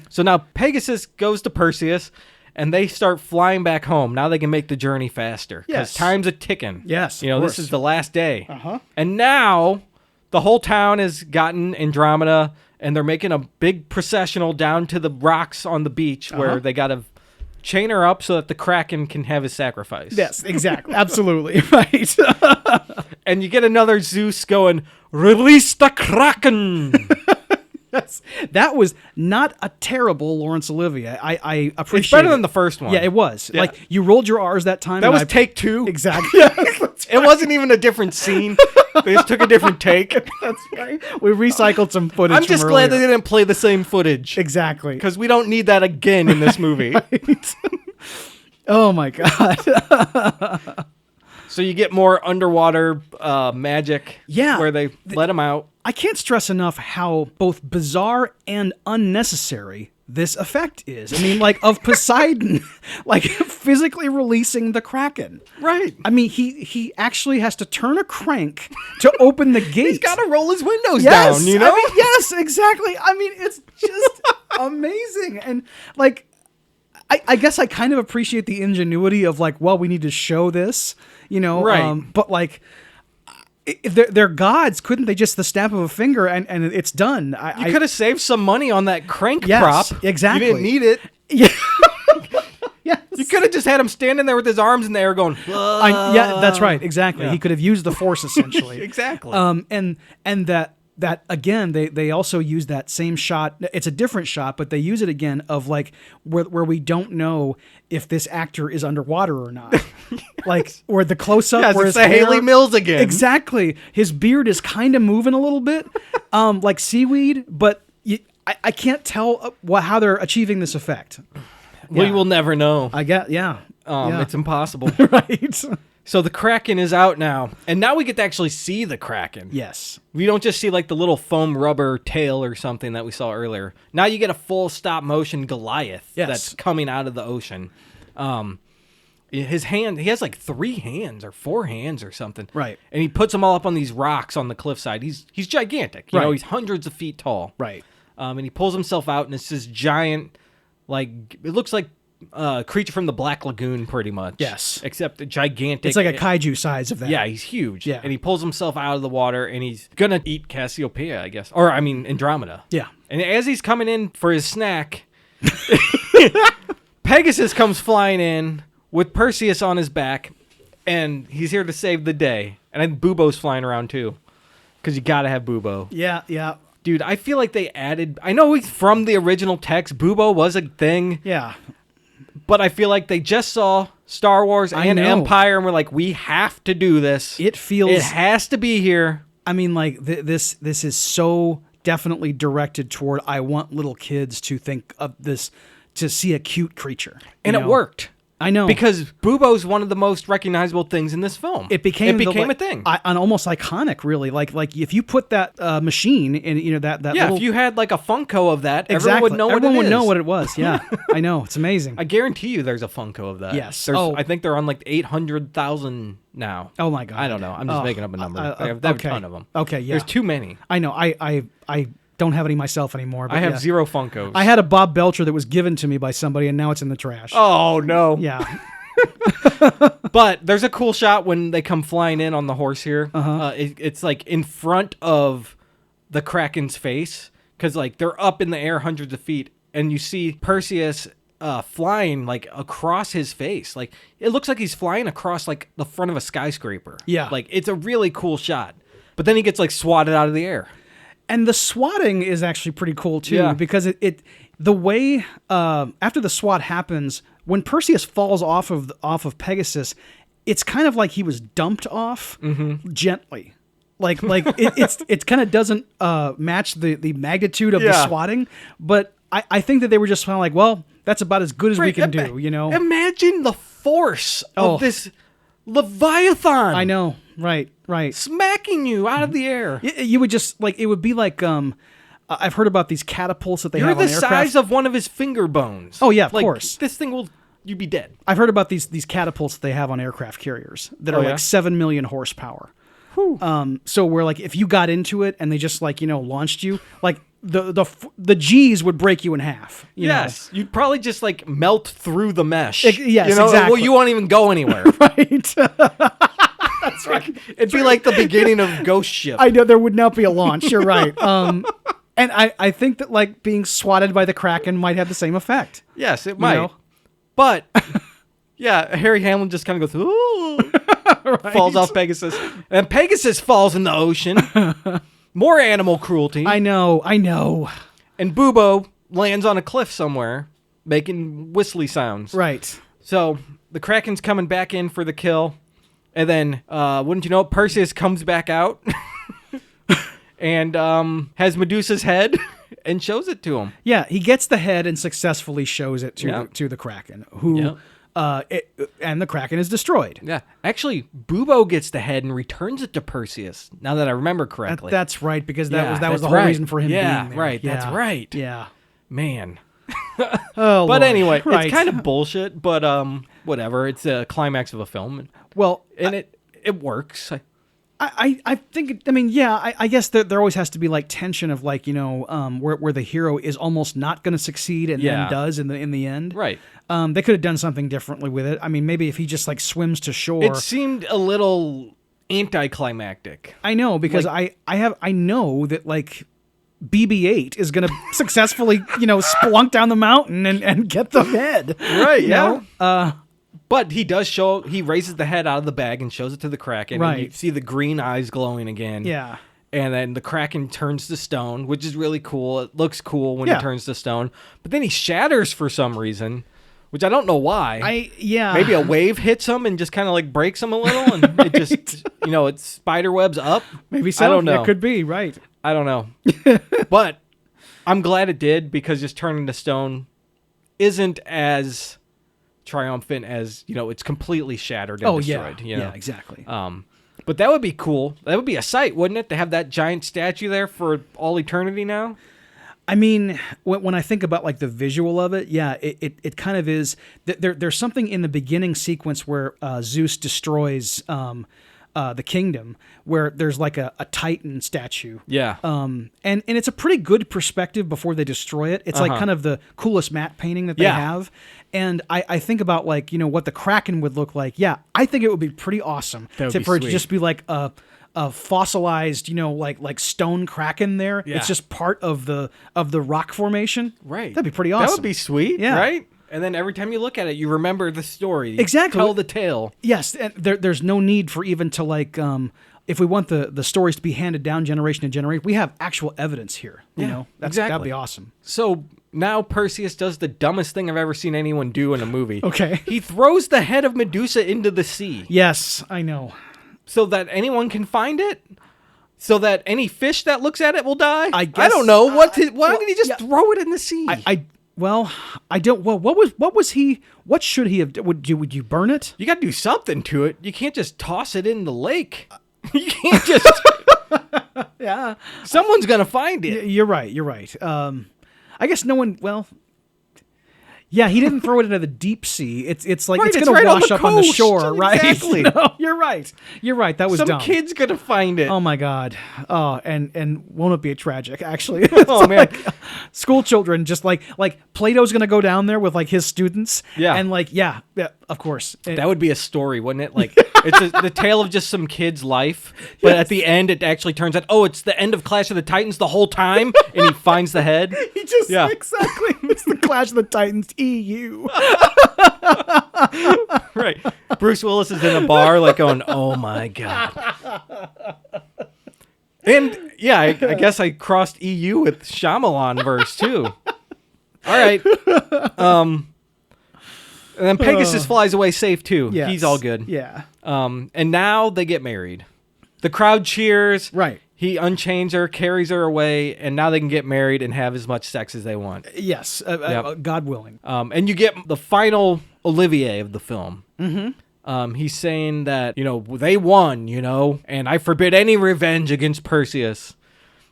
So now Pegasus goes to Perseus, and they start flying back home. Now they can make the journey faster. Because Yes. time's a ticking. Yes, You know, of this course. is the last day. Uh-huh. And now the whole town has gotten Andromeda, and they're making a big processional down to the rocks on the beach where they got to chain her up so that the Krrraken can have his sacrifice. Yes, exactly. Absolutely. Right. And you get another Zeus going, "Release the Krrraken!" Yes. That was not a terrible Laurence Olivier. I appreciate It's better it. than the first one. Yeah, it was. Yeah. Like, you rolled your R's that time. That and was take two. Exactly. It wasn't even a different scene. They just took a different take. That's right. We recycled some footage. I'm just from glad they earlier. didn't play the same footage. Exactly. Because we don't need that again in this movie. Oh my God. So you get more underwater magic. Yeah. Where they let them out. I can't stress enough how both bizarre and unnecessary this effect is. I mean, like, of Poseidon, like, physically releasing the Kraken. Right. I mean, he actually has to turn a crank to open the gate. He's got to roll his windows Yes, down, you know? I mean, yes, exactly. I mean, it's just amazing. And, like, I guess I kind of appreciate the ingenuity of, like, well, we need to show this, you know? Right. But, like, if they're gods, couldn't they just the snap of a finger and it's done? You could have saved some money on that crank Yes, prop. exactly. You didn't need it. Yeah. Yes. You could have just had him standing there with his arms in the air going, Yeah, that's right. Exactly. Yeah. He could have used the force essentially. Exactly. And that again, they also use that same shot. It's a different shot, but they use it again of like where we don't know if this actor is underwater or not. Like, or the close up where it's his a hair, Haley Mills again. Exactly. His beard is kind of moving a little bit, like seaweed, but I can't tell how they're achieving this effect. We will never know. I get, yeah. It's impossible. Right. So the Kraken is out now, and now we get to actually see the Kraken. Yes. We don't just see like the little foam rubber tail or something that we saw earlier. Now you get a full stop motion Goliath that's coming out of the ocean. His hand, he has like 3 hands or 4 hands or something. Right. And he puts them all up on these rocks on the cliffside. He's gigantic. You know, he's hundreds of feet tall. Right. And he pulls himself out, and it's this giant, like, it looks like a creature from the Black Lagoon, pretty much. Yes. Except a gigantic. It's like a kaiju size of that. Yeah, he's huge. Yeah. And he pulls himself out of the water, and he's going to eat Cassiopeia, I guess. Or, I mean, Andromeda. Yeah. And as he's coming in for his snack, Pegasus comes flying in with Perseus on his back, and he's here to save the day. And then Bubo's flying around, too. Because you got to have Bubo. Yeah, yeah. Dude, I feel like they added... I know he's from the original text. Bubo was a thing. Yeah. But I feel like they just saw Star Wars and Empire, and we're like, we have to do this. It feels... It has to be here. I mean, like, this is so definitely directed toward, I want little kids to think of this, to see a cute creature. And it worked. I know. Because Bubo's one of the most recognizable things in this film. It became a thing. An almost iconic, really. Like if you put that machine in, you know, that yeah, little... if you had like a Funko of that, exactly. everyone would know what it is. Everyone would know what it was, yeah. I know, it's amazing. I guarantee you there's a Funko of that. Yes. I think they're on like 800,000 now. Oh my God. I don't know. I'm just making up a number. They have a ton of them. Okay, yeah. There's too many. I know. I don't have any myself anymore. But I have 0 Funkos. I had a Bob Belcher that was given to me by somebody, and now it's in the trash. Oh, no. Yeah. But there's a cool shot when they come flying in on the horse here. It's like in front of the Kraken's face, because like they're up in the air hundreds of feet, and you see Perseus flying like across his face. Like it looks like he's flying across like the front of a skyscraper. Yeah. Like it's a really cool shot. But then he gets like swatted out of the air. And the swatting is actually pretty cool too, Yeah. because it the way after the swat happens, when Perseus falls off of Pegasus, it's kind of like he was dumped off gently. Like it kind of doesn't match the magnitude of the swatting, but I think that they were just kind of like, well, that's about as good as we can do, you know. Imagine the force of this Leviathan. I know, right. Smacking you out of the air. You would just like, it would be like I've heard about these catapults that they have on aircraft. You're the size of one of his finger bones. Oh yeah, of course. This thing you'd be dead. I've heard about these catapults that they have on aircraft carriers that are like 7 million horsepower. So where like if you got into it and they just like, you know, launched you, like the G's would break you in half. Yes, you'd probably just like melt through the mesh. Yes, you know? exactly. Well, you won't even go anywhere. Right. That's right. It'd be like the beginning of Ghost Ship. I know there would not be a launch. You're right. And I think that like being swatted by the Kraken might have the same effect. Yes, it might. Know? But yeah, Harry Hamlin just kind of goes, ooh, right? Falls off Pegasus, and Pegasus falls in the ocean. More animal cruelty. I know. And Bubo lands on a cliff somewhere, making whistly sounds. Right. So the Kraken's coming back in for the kill, and then wouldn't you know, Perseus comes back out and has Medusa's head and shows it to him. Yeah, he gets the head and successfully shows it to the Kraken, who and the Kraken is destroyed. Yeah, actually, Bubo gets the head and returns it to Perseus. Now that I remember correctly, that's right, because that was the whole reason for him being there. Right, that's right. Yeah, man. Oh, But Lord. anyway, Right. it's kind of bullshit. But whatever. It's a climax of a film, Well, and it works. I think, I mean, yeah, I guess there always has to be like tension of like, where the hero is almost not going to succeed and then does in the end. Right. They could have done something differently with it. I mean, maybe if he just like swims to shore. It seemed a little anticlimactic. I know, because I know that like BB-8 is going to successfully, splunk down the mountain and get the head. Right. You know? But he does he raises the head out of the bag and shows it to the Krrraken. Right. And you see the green eyes glowing again. Yeah. And then the Krrraken turns to stone, which is really cool. It looks cool when he turns to stone. But then he shatters for some reason, which I don't know why. Maybe a wave hits him and just kind of like breaks him a little. And it just, it spider webs up. Maybe so. I don't know. It could be, right. I don't know. But I'm glad it did, because just turning to stone isn't as triumphant as, it's completely shattered and destroyed. Yeah, exactly. But that would be cool. That would be a sight, wouldn't it, to have that giant statue there for all eternity now? I mean, when I think about like the visual of it, yeah, it kind of is. There's something in the beginning sequence where Zeus destroys the kingdom, where there's like a Titan statue. Yeah. And it's a pretty good perspective before they destroy it. It's like kind of the coolest matte painting that they have. And I think about like, what the Krrraken would look like. Yeah, I think it would be pretty awesome for it to just be like a fossilized, like stone Krrraken there. Yeah. It's just part of the rock formation. Right. That'd be pretty awesome. That would be sweet, right? And then every time you look at it, you remember the story. Exactly. Tell the tale. Yes, and there's no need for even to like, if we want the stories to be handed down generation to generation, we have actual evidence here. That'd be awesome. So now Perseus does the dumbest thing I've ever seen anyone do in a movie. Okay. He throws the head of Medusa into the sea. Yes, I know. So that anyone can find it? So that any fish that looks at it will die? I guess, I don't know. Why did he just throw it in the sea? I don't. Well, what should he have? Would you burn it? You got to do something to it. You can't just toss it in the lake. You can't just. Yeah. Someone's gonna find it. You're right. I guess no one. Well. Yeah, he didn't throw it into the deep sea. It's like it's gonna wash up on the shore, right? Exactly. No, you're right. That was dumb. Some kid's gonna find it. Oh my god. Oh, and won't it be tragic? Actually. Oh man. Like, school children just like Plato's gonna go down there with like his students. Yeah. And like yeah, of course. That would be a story, wouldn't it? Like it's the tale of just some kid's life, but at the end it actually turns out, it's the end of Clash of the Titans the whole time, and he finds the head. He just exactly. It's the Clash of the Titans EU. Right. Bruce Willis is in a bar like going, oh my god. And yeah, I guess I crossed EU with Shyamalan verse too. All right. And then Pegasus flies away safe too. Yes. He's all good. Yeah. And now they get married. The crowd cheers. Right. He unchains her, carries her away, and now they can get married and have as much sex as they want. Yes, God willing. And you get the final Olivier of the film. Mm-hmm. He's saying that, they won, and I forbid any revenge against Perseus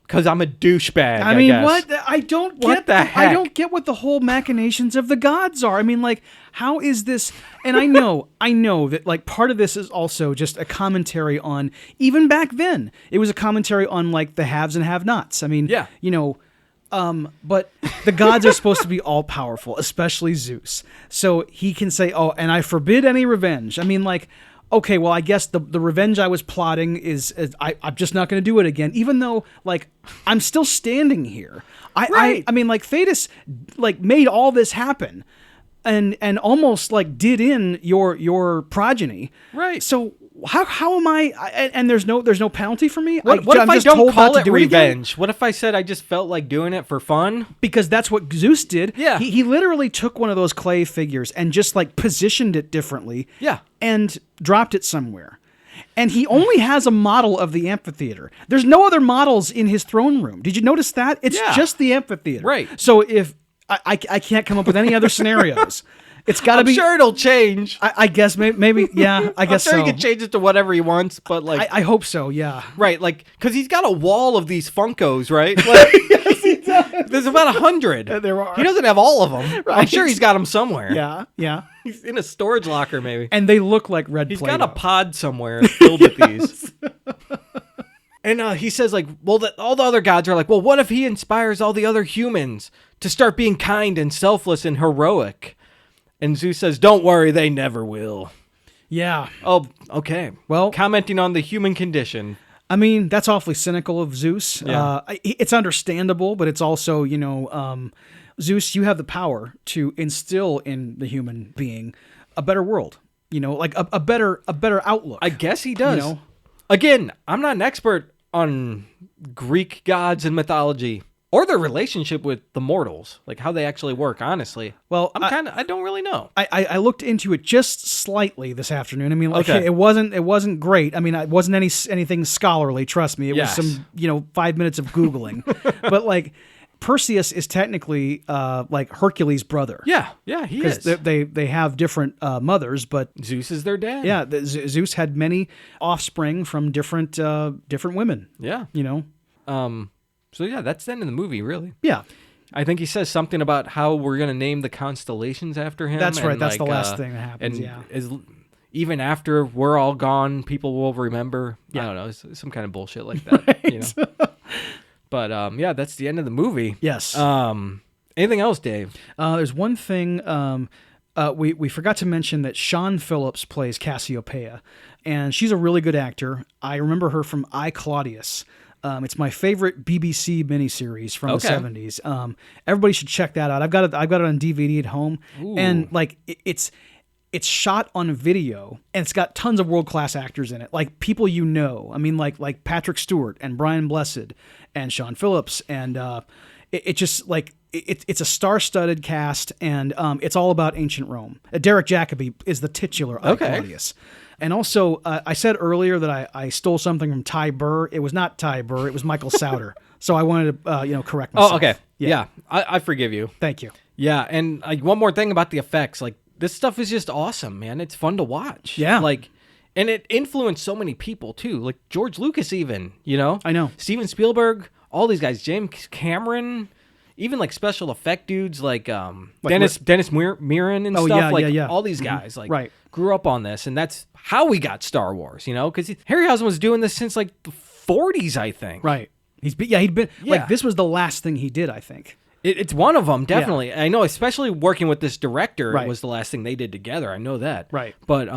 because I'm a douchebag. I mean, guess. what? I don't get what the heck? I don't get what the whole machinations of the gods are. I mean, like, how is this? And I know that like part of this is also just a commentary on, even back then, it was a commentary on like the haves and have-nots. I mean, yeah. But the gods are supposed to be all powerful, especially Zeus. So he can say, and I forbid any revenge. I mean, like, okay, well, I guess the revenge I was plotting is I'm just not going to do it again, even though, like, I'm still standing here. I mean, like, Thetis, like, made all this happen and almost, like, did in your progeny. Right. So how am I? And there's no penalty for me? What if I don't call it revenge? It what if I said I just felt like doing it for fun? Because that's what Zeus did. Yeah. He literally took one of those clay figures and just like positioned it differently. Yeah. And dropped it somewhere. And he only has a model of the amphitheater. There's no other models in his throne room. Did you notice that? It's just the amphitheater. Right. So if I can't come up with any other scenarios. It's got to be. I'm sure it'll change. I guess maybe yeah. I guess I'm sure so. he can change it to whatever he wants, but like I hope so. Yeah. Right, like because he's got a wall of these Funkos, right? Like, Yes, he does. There's about 100. There are. He doesn't have all of them. I'm Right. sure he's got them somewhere. Yeah. He's in a storage locker, maybe. And they look like red He's Play-Doh. got a pod somewhere filled with these. And he says, like, well, all the other gods are like, well, what if he inspires all the other humans to start being kind and selfless and heroic? And Zeus says, don't worry, they never will. Yeah. Oh, okay. Well, commenting on the human condition. I mean, that's awfully cynical of Zeus. Yeah. It's understandable, but it's also, Zeus, you have the power to instill in the human being a better world. Like a better outlook. I guess he does. Again, I'm not an expert on Greek gods and mythology or their relationship with the mortals, like how they actually work, honestly. Well, I don't really know. I looked into it just slightly this afternoon. I mean, like, Okay. it wasn't great. I mean, it wasn't anything scholarly, trust me. It Yes. was some, 5 minutes of Googling. But like Perseus is technically like Hercules' brother. Yeah, he is. Because they have different mothers, but Zeus is their dad. yeah, Zeus had many offspring from different women. Yeah. So yeah, that's the end of the movie, really. Yeah, I think he says something about how we're going to name the constellations after him. that's right. and, That's like, the last thing that happens. And even after we're all gone, people will remember. Yeah. I don't know, it's some kind of bullshit like that. But yeah, that's the end of the movie. Yes. Anything else, Dave? There's one thing we forgot to mention that Sean Phillips plays Cassiopeia, and she's a really good actor. I remember her from I, Claudius. It's my favorite BBC miniseries from the 70s. Everybody should check that out. I've got it on DVD at home. Ooh. And like it's shot on video, and it's got tons of world-class actors in it, like people I mean, like Patrick Stewart and Brian Blessed and Sean Phillips, and it just like it's a star-studded cast, and it's all about ancient Rome. Derek Jacobi is the titular I, Claudius. And also, I said earlier that I stole something from Ty Burr. It was not Ty Burr. It was Michael Sauter. So I wanted to correct myself. Oh, okay. Yeah. I forgive you. Thank you. Yeah, and one more thing about the effects. Like, this stuff is just awesome, man. It's fun to watch. Yeah. Like, and it influenced so many people, too. Like, George Lucas even, I know. Steven Spielberg, all these guys. James Cameron, even, like, special effect dudes like Dennis Muren and stuff. All these guys, like, grew up on this, and that's how we got Star Wars, because Harryhausen was doing this since, like, the 40s, I think. Right. He'd been, like, this was the last thing he did, I think. It's one of them, definitely. Yeah. I know, especially working with this director, right. It was the last thing they did together. I know that. Right. But,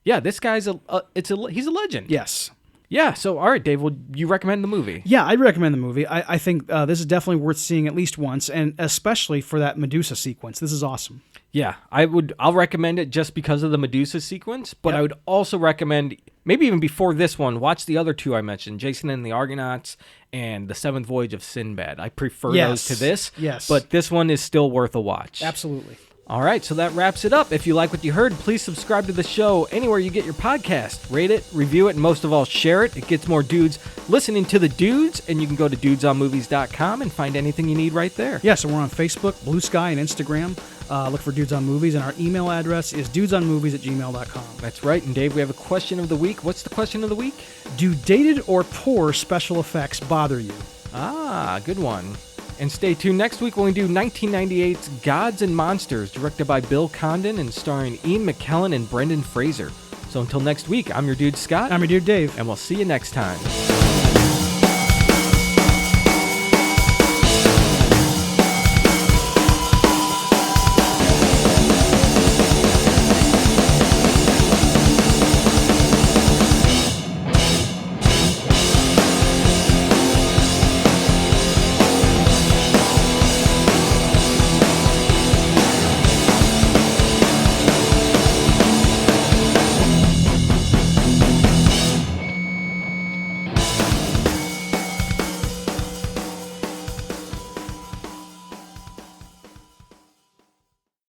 yeah, this guy's he's a legend. Yes. Yeah, so, all right, Dave, well, you recommend the movie? Yeah, I'd recommend the movie. I think this is definitely worth seeing at least once, and especially for that Medusa sequence. This is awesome. Yeah, I'll recommend it just because of the Medusa sequence, but I would also recommend, maybe even before this one, watch the other two I mentioned, Jason and the Argonauts and The Seventh Voyage of Sinbad. I prefer those to this, but this one is still worth a watch. Absolutely. All right, so that wraps it up. If you like what you heard, please subscribe to the show anywhere you get your podcast. Rate it, review it, and most of all, share it. It gets more dudes listening to the dudes, and you can go to dudesonmovies.com and find anything you need right there. Yeah, so we're on Facebook, Blue Sky, and Instagram. Look for Dudes on Movies, and our email address is dudesonmovies@gmail.com. That's right, and Dave, we have a question of the week. What's the question of the week? Do dated or poor special effects bother you? Ah, good one. And stay tuned next week when we do 1998's Gods and Monsters, directed by Bill Condon and starring Ian McKellen and Brendan Fraser. So until next week, I'm your dude Scott. I'm your dude Dave. And we'll see you next time.